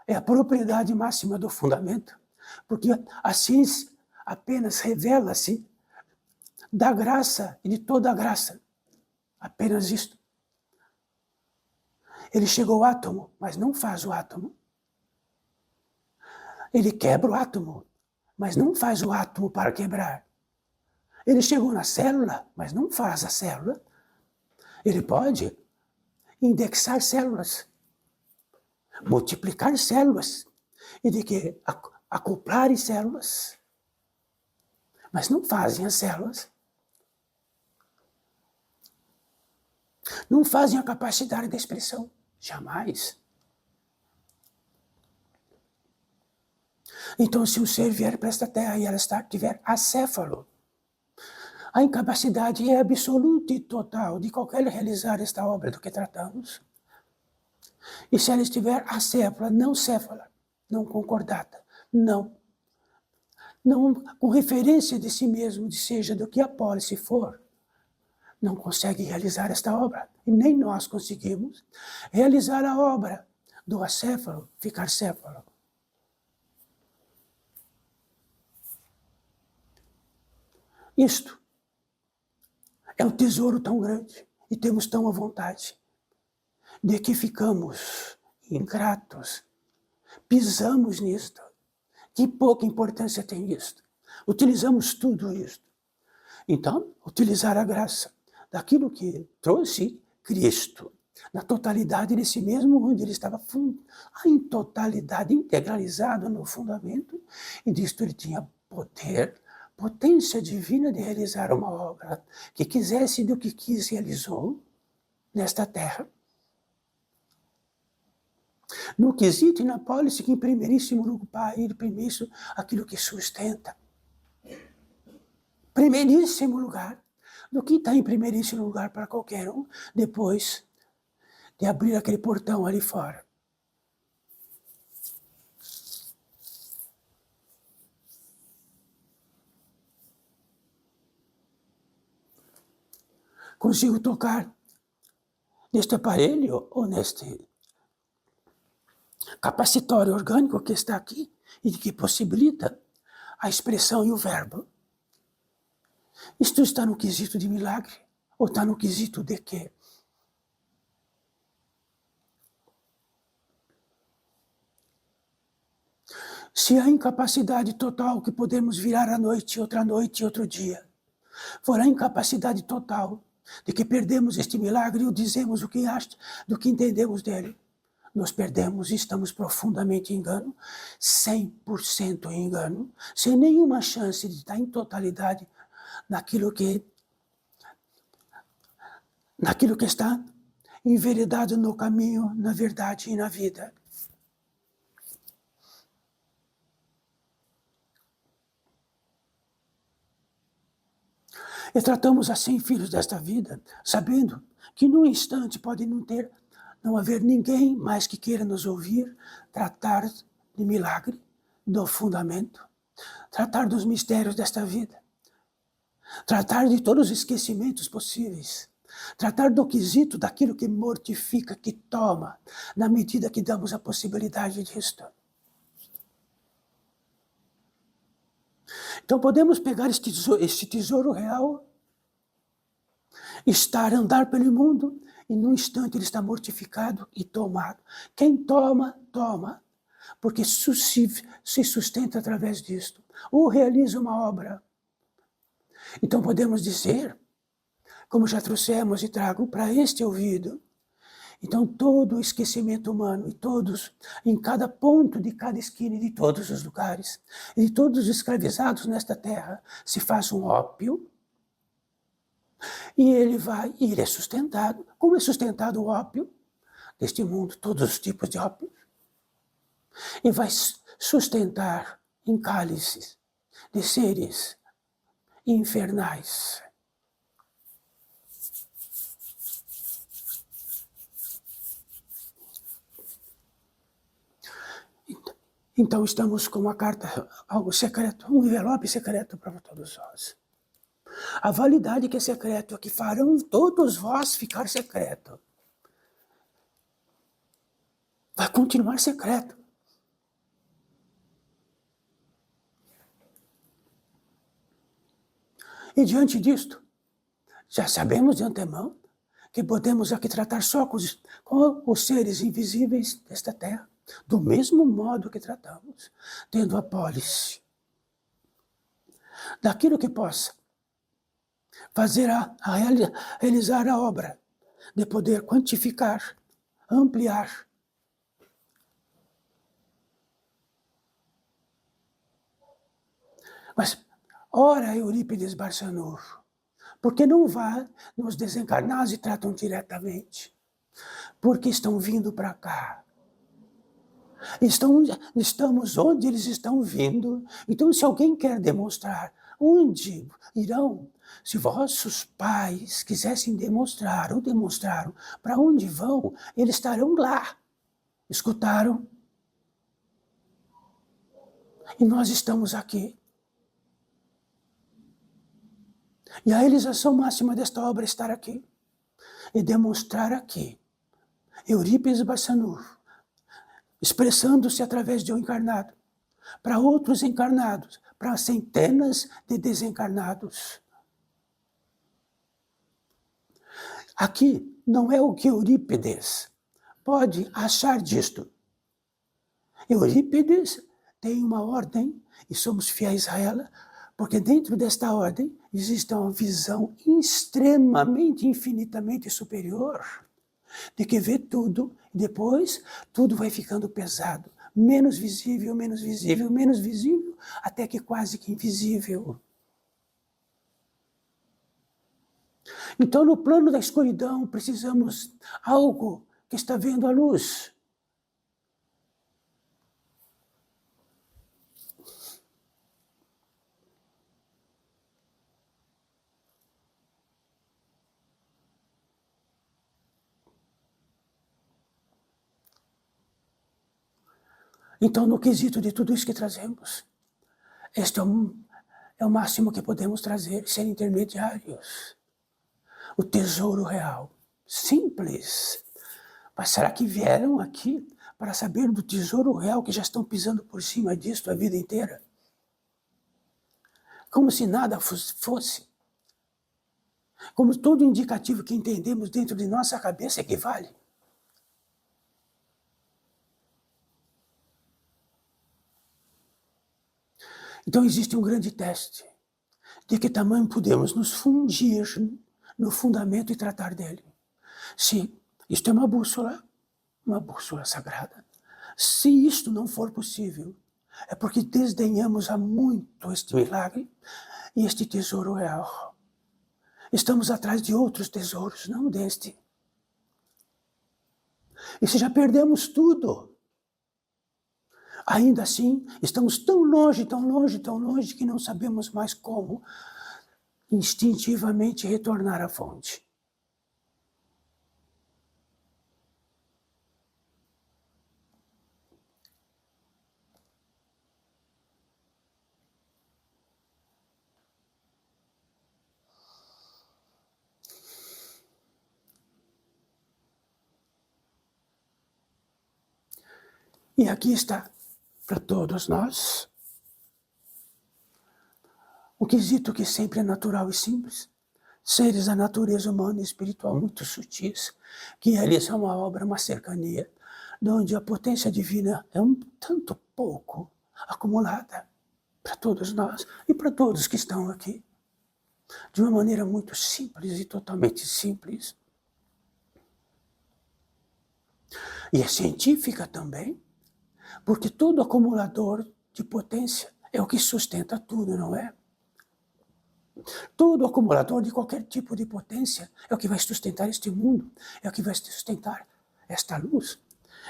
é a propriedade máxima do fundamento, porque a ciência apenas revela-se da graça e de toda a graça. Apenas isto. Ele chega ao átomo, mas não faz o átomo. Ele quebra o átomo, mas não faz o átomo para quebrar. Ele chegou na célula, mas não faz a célula. Ele pode indexar células, multiplicar células, e de que acoplar células, mas não fazem as células. Não fazem a capacidade de expressão, jamais. Então, se um ser vier para esta terra e ela tiver acéfalo, a incapacidade é absoluta e total de qualquer realizar esta obra do que tratamos. E se ela estiver acéfala, não céfala, não concordata, não com referência de si mesmo, seja do que a pólice for, não consegue realizar esta obra. E nem nós conseguimos realizar a obra do acéfalo ficar céfalo. Isto é um tesouro tão grande e temos tão à vontade de que ficamos ingratos, pisamos nisto. Que pouca importância tem isto. Utilizamos tudo isto. Então, utilizar a graça daquilo que trouxe Cristo, na totalidade de si mesmo, onde ele estava em totalidade, integralizado no fundamento, e disto ele tinha poder, potência divina de realizar uma obra que quisesse do que quis realizou nesta terra. No quesito e na pólice que em primeiríssimo lugar, primeiro aquilo que sustenta. Primeiríssimo lugar, do que está em primeiríssimo lugar para qualquer um, depois de abrir aquele portão ali fora. Consigo tocar neste aparelho ou neste capacitório orgânico que está aqui e que possibilita a expressão e o verbo. Isto está no quesito de milagre ou está no quesito de quê? Se a incapacidade total que podemos virar à noite, outro dia, for a incapacidade total de que perdemos este milagre ou dizemos o que acha, do que entendemos dele, nós perdemos e estamos profundamente em engano, 100% em engano, sem nenhuma chance de estar em totalidade naquilo que está enveredado no caminho, na verdade e na vida. E tratamos assim filhos desta vida, sabendo que num instante pode não haver ninguém mais que queira nos ouvir tratar de milagre, do fundamento, tratar dos mistérios desta vida, tratar de todos os esquecimentos possíveis, tratar do quesito daquilo que mortifica, que toma, na medida que damos a possibilidade disto. Então podemos pegar este tesouro real, andar pelo mundo, e num instante ele está mortificado e tomado. Quem toma, toma, porque se sustenta através disto, ou realiza uma obra. Então podemos dizer, como já trouxemos e trago para este ouvido, Então, todo o esquecimento humano, e todos, em cada ponto de cada esquina e de todos os lugares, e de todos os escravizados nesta terra, se faz um ópio, e ele é sustentado. Como é sustentado o ópio deste mundo, todos os tipos de ópio? E vai sustentar em cálices de seres infernais. Então estamos com uma carta, algo secreto, um envelope secreto para todos nós. A validade que é secreto, que farão todos vós ficar secreto. Vai continuar secreto. E diante disto, já sabemos de antemão que podemos aqui tratar só com os seres invisíveis desta terra, do mesmo modo que tratamos, tendo a pólice daquilo que possa fazer realizar a obra, de poder quantificar, ampliar. Mas, ora, Eurípides Barçanufo, porque não vá nos desencarnados e tratam diretamente? Porque estão vindo para cá. Estamos onde eles estão vindo. Então, se alguém quer demonstrar onde irão, se vossos pais quisessem demonstrar ou demonstraram para onde vão, eles estarão lá. Escutaram? E nós estamos aqui. E a realização máxima desta obra é estar aqui e demonstrar aqui. Eurípides Barçanufo, expressando-se através de um encarnado, para outros encarnados, para centenas de desencarnados. Aqui não é o que Eurípides pode achar disto. Eurípides tem uma ordem e somos fiéis a ela, porque dentro desta ordem existe uma visão extremamente, infinitamente superior, de que vê tudo e depois tudo vai ficando pesado, menos visível, menos visível, menos visível, até que quase que invisível. Então, no plano da escuridão, precisamos algo que está vendo a luz. Então, no quesito de tudo isso que trazemos, este é o máximo que podemos trazer, ser intermediários. O tesouro real. Simples. Mas será que vieram aqui para saber do tesouro real que já estão pisando por cima disto a vida inteira? Como se nada fosse. Como todo indicativo que entendemos dentro de nossa cabeça equivale. Então existe um grande teste. De que tamanho podemos nos fundir no fundamento e tratar dele. Se isto é uma bússola sagrada. Se isto não for possível, é porque desdenhamos há muito este milagre e este tesouro real. Estamos atrás de outros tesouros, não deste. E se já perdemos tudo, ainda assim, estamos tão longe, tão longe, tão longe, que não sabemos mais como instintivamente retornar à fonte. E aqui está, para todos nós, o quesito que sempre é natural e simples. Seres da natureza humana e espiritual muito sutis, que realizam uma obra, uma cercania, onde a potência divina é um tanto pouco acumulada para todos nós e para todos que estão aqui, de uma maneira muito simples e totalmente simples. E é científica também, porque todo acumulador de potência é o que sustenta tudo, não é? Todo acumulador de qualquer tipo de potência é o que vai sustentar este mundo, é o que vai sustentar esta luz,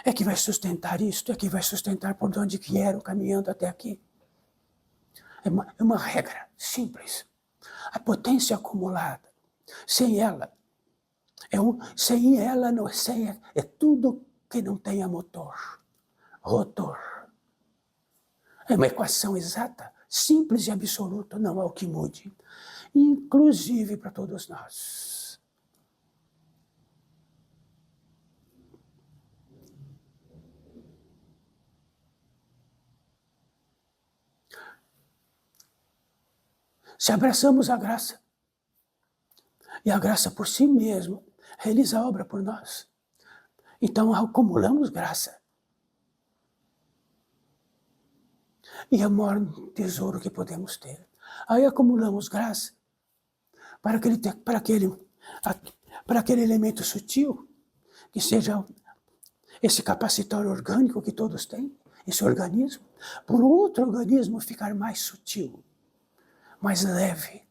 é que vai sustentar isto, é que vai sustentar por onde vieram caminhando até aqui. É uma regra simples. A potência acumulada, sem ela, é tudo que não tenha motor, rotor. É uma equação exata, simples e absoluta, não há o que mude, inclusive para todos nós. Se abraçamos a graça, e a graça por si mesma realiza a obra por nós, então acumulamos graça. E é o maior tesouro que podemos ter. Aí acumulamos graça para aquele elemento sutil, que seja esse capacitor orgânico que todos têm, esse organismo, por outro organismo ficar mais sutil, mais leve.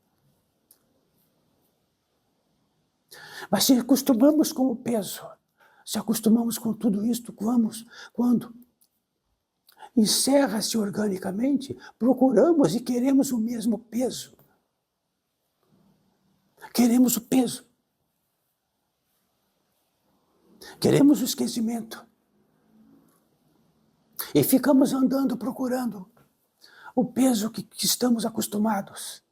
Mas se acostumamos com o peso, se acostumamos com tudo isto, quando encerra-se organicamente, procuramos e queremos o mesmo peso. Queremos o peso. Queremos o esquecimento. E ficamos andando procurando o peso que estamos acostumados.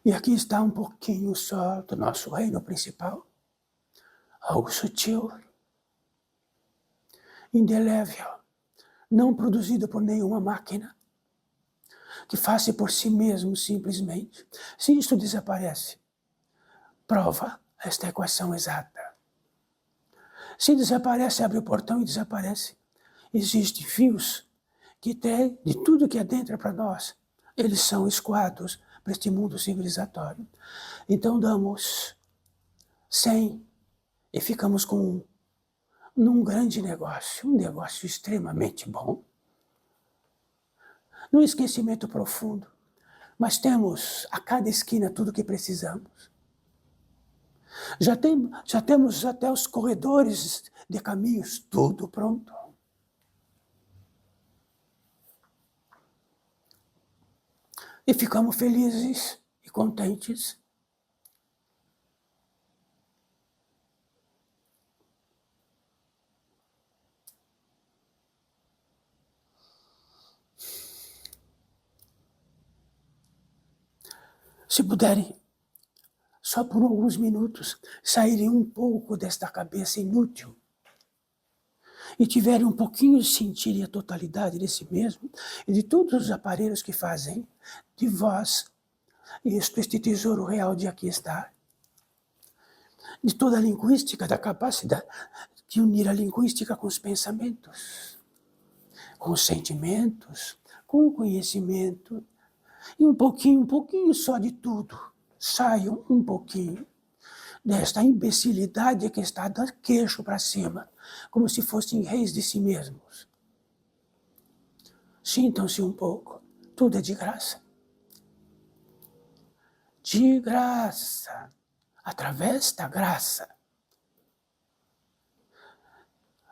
E aqui está um pouquinho só do nosso reino principal. Algo sutil, indelével, não produzido por nenhuma máquina, que faça por si mesmo simplesmente. Se isso desaparece, prova esta equação exata. Se desaparece, abre o portão e desaparece. Existem fios que tem de tudo que adentra para nós. Eles são escoados para este mundo civilizatório. Então damos 100 e ficamos num grande negócio, um negócio extremamente bom, num esquecimento profundo, mas temos a cada esquina tudo o que precisamos. Já temos até os corredores de caminhos, tudo pronto. E ficamos felizes e contentes. Se puderem, só por alguns minutos, saírem um pouco desta cabeça inútil e tiverem um pouquinho de sentirem a totalidade de si mesmo e de todos os aparelhos que fazem de vós este tesouro real de aqui estar, de toda a linguística, da capacidade de unir a linguística com os pensamentos, com os sentimentos, com o conhecimento, e um pouquinho só de tudo. Saiam um pouquinho desta imbecilidade que está do queixo para cima, como se fossem reis de si mesmos. Sintam-se um pouco, tudo é de graça. De graça, através da graça,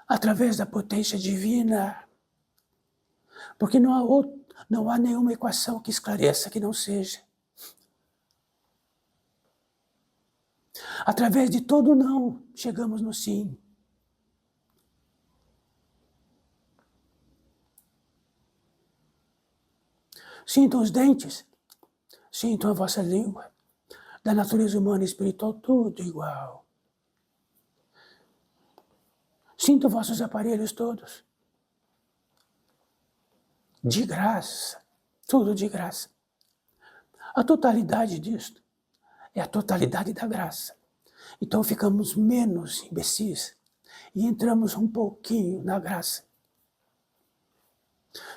através da potência divina, porque não há nenhuma equação que esclareça que não seja. Através de todo não, chegamos no sim. Sintam os dentes, sintam a vossa língua, da natureza humana e espiritual, tudo igual. Sintam vossos aparelhos todos. De graça, tudo de graça. A totalidade disto é a totalidade da graça. Então ficamos menos imbecis e entramos um pouquinho na graça.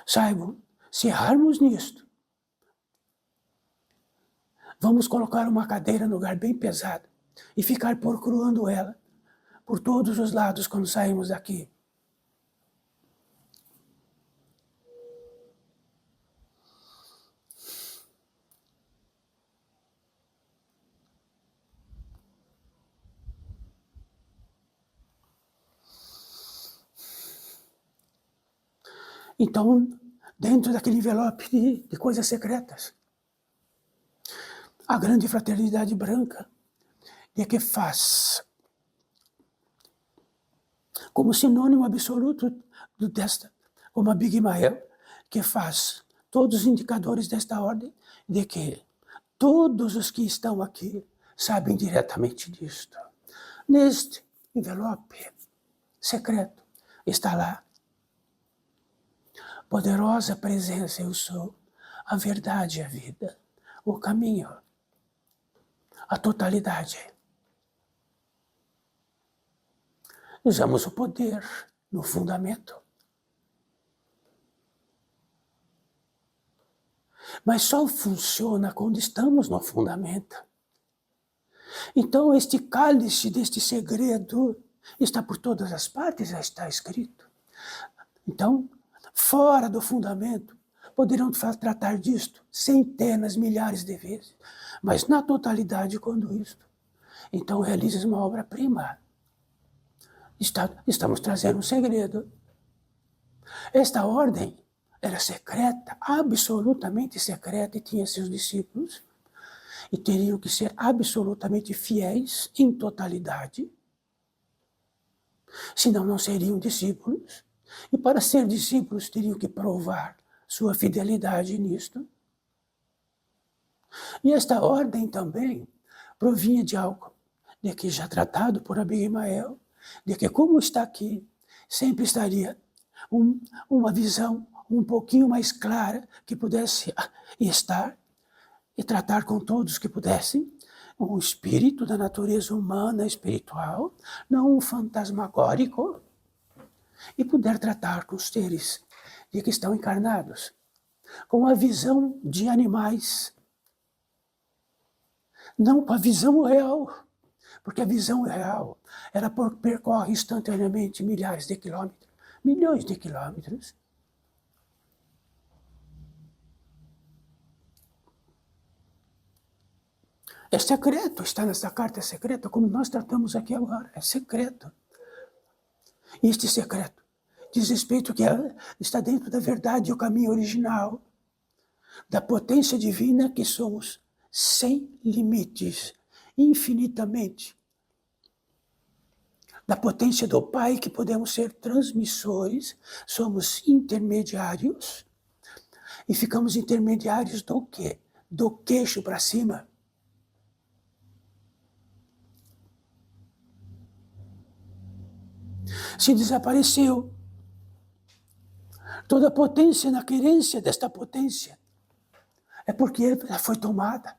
Saibam, se errarmos nisto, vamos colocar uma cadeira no lugar bem pesado e ficar procurando ela por todos os lados quando saímos daqui. Então, dentro daquele envelope de coisas secretas, a grande fraternidade branca, de que faz, como sinônimo absoluto desta, como a Big Mael, que faz todos os indicadores desta ordem, de que todos os que estão aqui sabem diretamente disto. Neste envelope secreto está lá: poderosa presença, eu sou a verdade e a vida, o caminho, a totalidade. Usamos o poder no fundamento. Mas só funciona quando estamos no fundamento. Então este cálice deste segredo está por todas as partes, já está escrito. Então, fora do fundamento, poderão tratar disto centenas, milhares de vezes, mas na totalidade, quando isto, então realizes uma obra-prima. Estamos trazendo um segredo. Esta ordem era secreta, absolutamente secreta, e tinha seus discípulos, e teriam que ser absolutamente fiéis em totalidade, senão não seriam discípulos. E para ser discípulos teriam que provar sua fidelidade nisto. E esta ordem também provinha de algo, de que já tratado por Abimael, de que como está aqui, sempre estaria uma visão um pouquinho mais clara que pudesse estar e tratar com todos que pudessem, um espírito da natureza humana, espiritual, não um fantasmagórico, e puder tratar com os seres de que estão encarnados, com a visão de animais, não com a visão real, porque a visão real, ela percorre instantaneamente milhares de quilômetros, milhões de quilômetros. É secreto, está nessa carta secreta, como nós tratamos aqui agora, é secreto. E este secreto diz respeito que está dentro da verdade, o caminho original, da potência divina que somos sem limites, infinitamente. Da potência do Pai que podemos ser transmissores, somos intermediários, e ficamos intermediários do quê? Do queixo para cima. Se desapareceu toda a potência na querência desta potência, é porque ela foi tomada.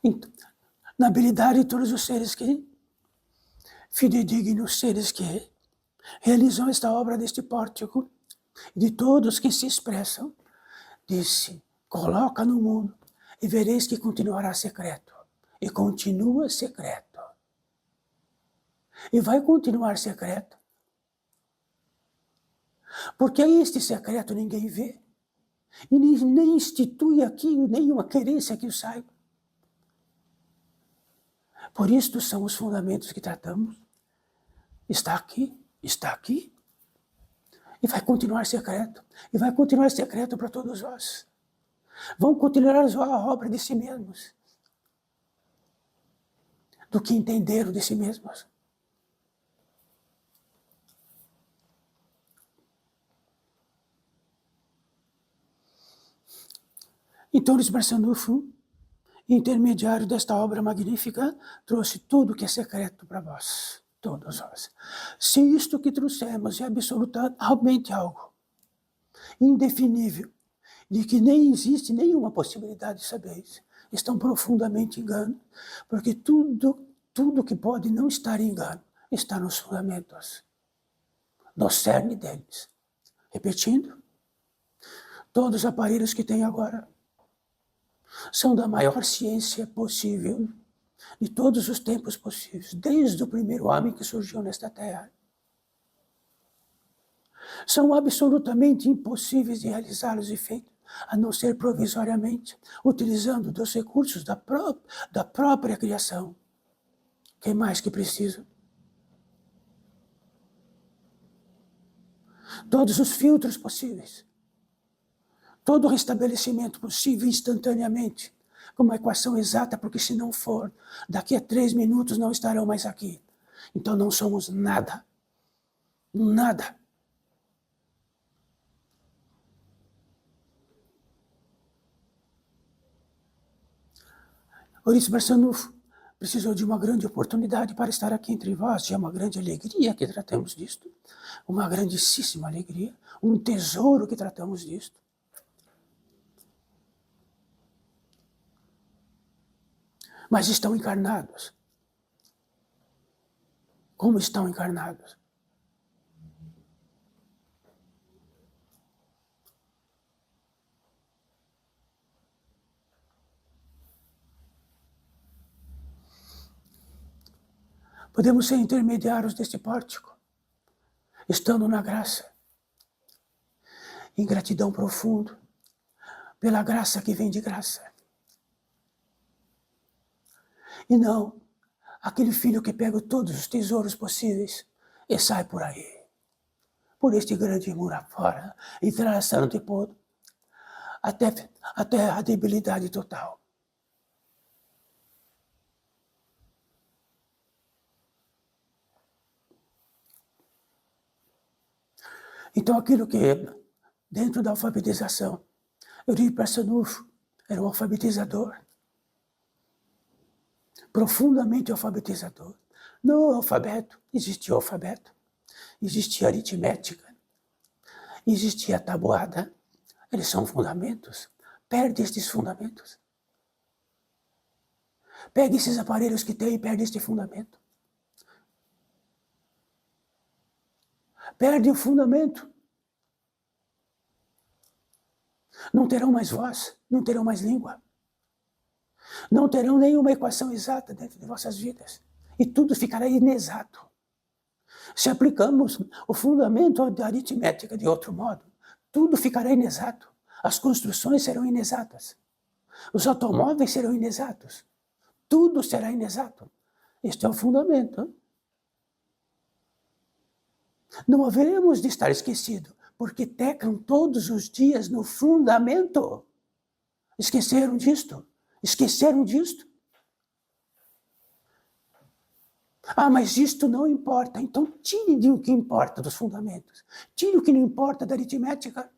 Então, na habilidade de todos os seres que, fidedignos seres que realizam esta obra deste pórtico, de todos que se expressam, disse: coloca no mundo e vereis que continuará secreto. E continua secreto. E vai continuar secreto. Porque este secreto ninguém vê. E nem institui aqui nenhuma querência que o saiba. Por isto são os fundamentos que tratamos. Está aqui, e vai continuar secreto. E vai continuar secreto para todos nós. Vão continuar a obra de si mesmos, do que entenderam de si mesmos. Então, Luiz Barçanufo, intermediário desta obra magnífica, trouxe tudo que é secreto para vós. Todos nós. Se isto que trouxemos é absolutamente algo indefinível, de que nem existe nenhuma possibilidade de saber isso, estão profundamente engano, porque tudo que pode não estar em engano está nos fundamentos, no cerne deles. Repetindo, todos os aparelhos que tem agora são da maior ciência possível, de todos os tempos possíveis, desde o primeiro homem que surgiu nesta terra. São absolutamente impossíveis de realizá-los e feitos, a não ser provisoriamente, utilizando dos recursos da própria criação. Que mais que precisa? Todos os filtros possíveis, todo o restabelecimento possível instantaneamente, com uma equação exata, porque se não for, daqui a 3 minutos não estarão mais aqui. Então não somos nada. Nada. Ouriço Barçanufo precisou de uma grande oportunidade para estar aqui entre vós, e é uma grande alegria que tratamos disto, uma grandíssima alegria, um tesouro que tratamos disto. Mas estão encarnados. Como estão encarnados? Podemos ser intermediários deste pórtico, estando na graça, em gratidão profunda, pela graça que vem de graça. E não aquele filho que pega todos os tesouros possíveis e sai por aí, por este grande muro afora, e traçando de todo, até a debilidade total. Então aquilo que, dentro da alfabetização, Eurico Barçanufo era um alfabetizador, profundamente alfabetizador. No alfabeto existia o alfabeto, existia aritmética, existia a tabuada. Eles são fundamentos. Perde estes fundamentos. Pega esses aparelhos que tem e perde este fundamento. Perde o fundamento. Não terão mais voz, não terão mais língua. Não terão nenhuma equação exata dentro de vossas vidas. E tudo ficará inexato. Se aplicamos o fundamento da aritmética de outro modo, tudo ficará inexato. As construções serão inexatas. Os automóveis serão inexatos. Tudo será inexato. Este é o fundamento. Não haveremos de estar esquecidos, porque teclam todos os dias no fundamento. Esqueceram disto? Esqueceram disto? Ah, mas isto não importa. Então tire o que importa dos fundamentos. Tire o que não importa da aritmética.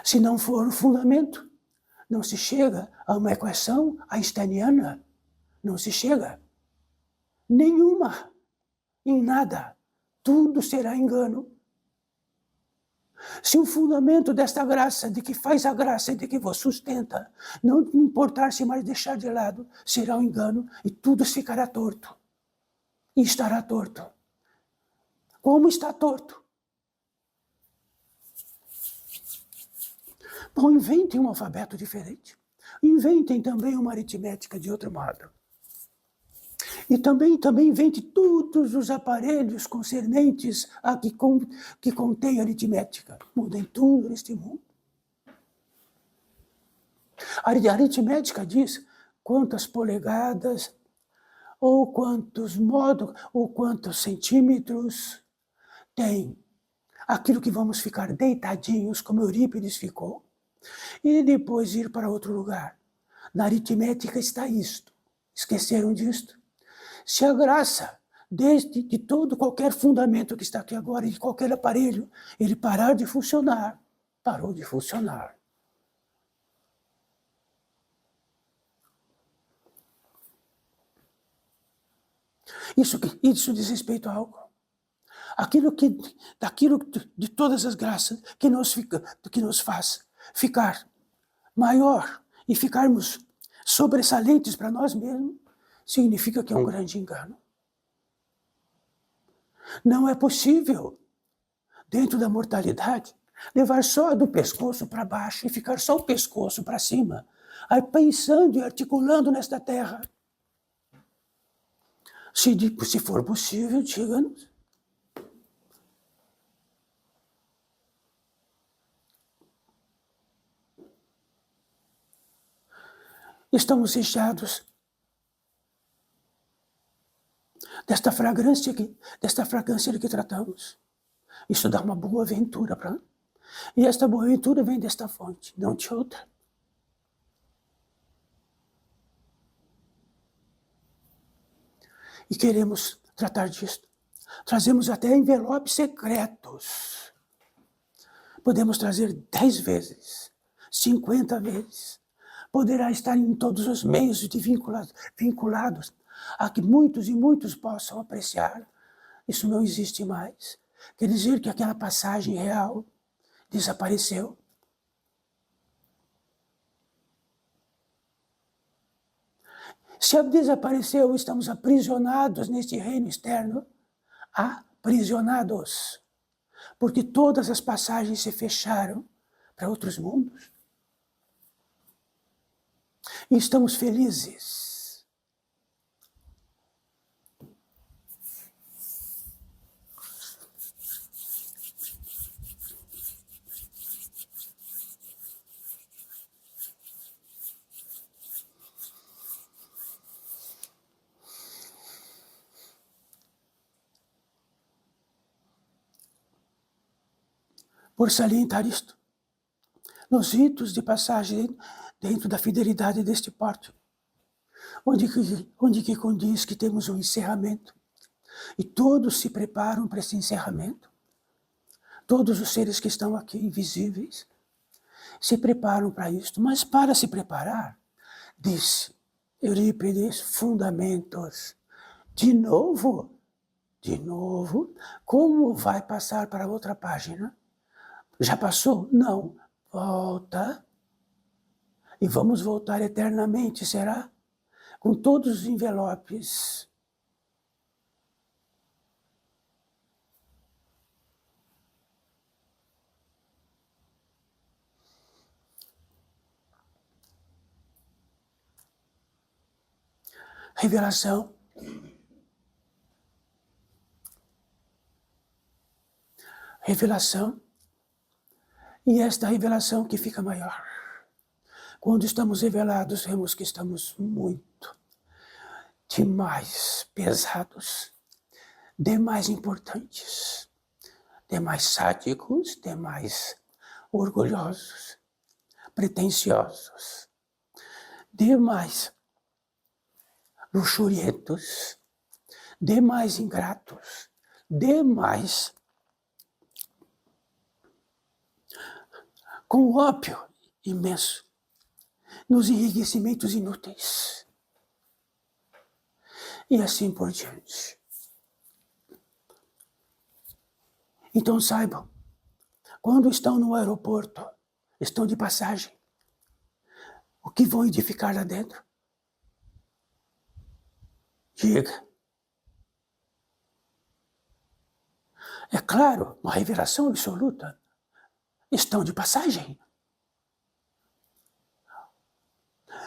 Se não for o fundamento, não se chega a uma equação einsteiniana. Não se chega. Nenhuma. Em nada. Tudo será engano. Se o fundamento desta graça, de que faz a graça e de que vos sustenta, não importar-se mais deixar de lado, será um engano e tudo ficará torto. E estará torto. Como está torto? Bom, inventem um alfabeto diferente. Inventem também uma aritmética de outro modo. E também invente todos os aparelhos concernentes a que contém aritmética. Mudem tudo neste mundo. A aritmética diz quantas polegadas, ou quantos modos, ou quantos centímetros tem aquilo que vamos ficar deitadinhos, como Eurípides ficou, e depois ir para outro lugar. Na aritmética está isto. Esqueceram disto? Se a graça, de todo qualquer fundamento que está aqui agora, de qualquer aparelho, ele parar de funcionar, parou de funcionar. Isso diz respeito a algo. Daquilo de todas as graças que nos faz ficar maior e ficarmos sobressalentes para nós mesmos, significa que é um grande engano. Não é possível, dentro da mortalidade, levar só do pescoço para baixo e ficar só o pescoço para cima, aí pensando e articulando nesta terra. Se for possível, diga-nos. Estamos recheados desta fragrância de que tratamos. Isso dá uma boa aventura para nós. E esta boa aventura vem desta fonte, não de outra. E queremos tratar disso. Trazemos até envelopes secretos. Podemos trazer 10 vezes, 50 vezes. Poderá estar em todos os meios vinculados a que muitos e muitos possam apreciar. Isso não existe mais. Quer dizer que aquela passagem real desapareceu. Se desapareceu, estamos aprisionados neste reino externo, aprisionados, porque todas as passagens se fecharam para outros mundos. E estamos felizes. Por salientar isto, nos ritos de passagem dentro da fidelidade deste pacto, onde que condiz que temos um encerramento, e todos se preparam para esse encerramento, todos os seres que estão aqui invisíveis se preparam para isto, mas para se preparar, disse Eurípides, fundamentos. De novo, como vai passar para outra página? Já passou? Não. Volta. E vamos voltar eternamente, será? Com todos os envelopes. Revelação. Revelação. E esta revelação que fica maior. Quando estamos revelados, vemos que estamos muito, demais pesados, demais importantes, demais sádicos, demais orgulhosos, pretensiosos, demais luxurientos, demais ingratos, demais com ópio imenso, nos enriquecimentos inúteis. E assim por diante. Então saibam, quando estão no aeroporto, estão de passagem, o que vão edificar lá dentro? Diga. É claro, uma revelação absoluta. Estão de passagem.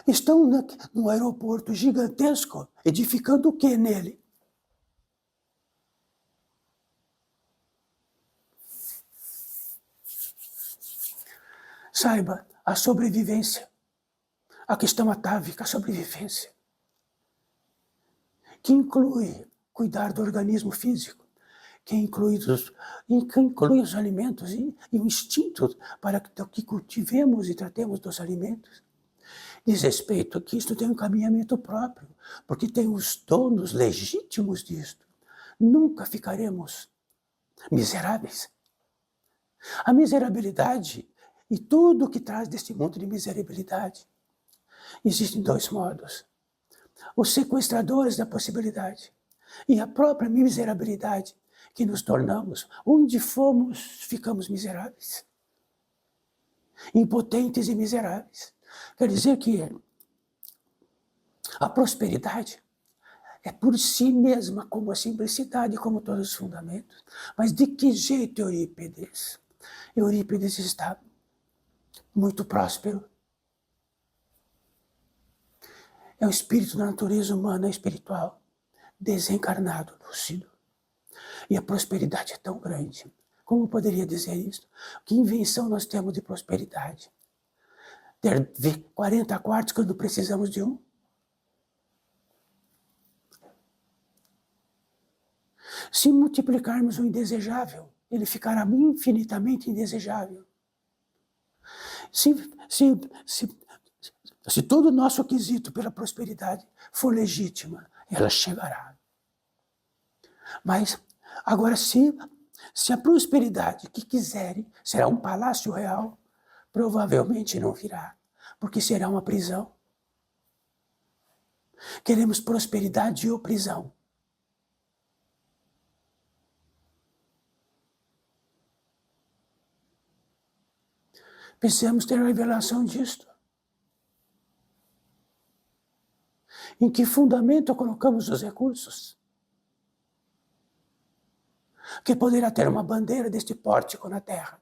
Estão num aeroporto gigantesco, edificando o que nele? Saiba, a sobrevivência, a questão atávica, a sobrevivência, que inclui cuidar do organismo físico, que inclui os alimentos e o instinto para que cultivemos e tratemos dos alimentos. Diz respeito que isto tem um caminhamento próprio, porque tem os donos legítimos disto. Nunca ficaremos miseráveis. A miserabilidade e tudo o que traz desse mundo de miserabilidade, existem dois modos. Os sequestradores da possibilidade, E a própria miserabilidade que nos tornamos, onde fomos, ficamos miseráveis. Impotentes e miseráveis. Quer dizer que a prosperidade é por si mesma, como a simplicidade, como todos os fundamentos. Mas de que jeito, Eurípides? Eurípides está muito próspero. É o espírito da natureza humana espiritual, desencarnado, lúcido. E a prosperidade é tão grande. Como poderia dizer isso? Que invenção nós temos de prosperidade? Ter 40 quartos quando precisamos de um? Se multiplicarmos o indesejável, ele ficará infinitamente indesejável. Se todo o nosso quesito pela prosperidade for legítima, ela chegará. Mas, agora, se a prosperidade que quiserem será um palácio real, provavelmente não virá, porque será uma prisão. Queremos prosperidade ou prisão. Precisamos ter a revelação disto. Em que fundamento colocamos os recursos? Que poderá ter uma bandeira deste pórtico na terra.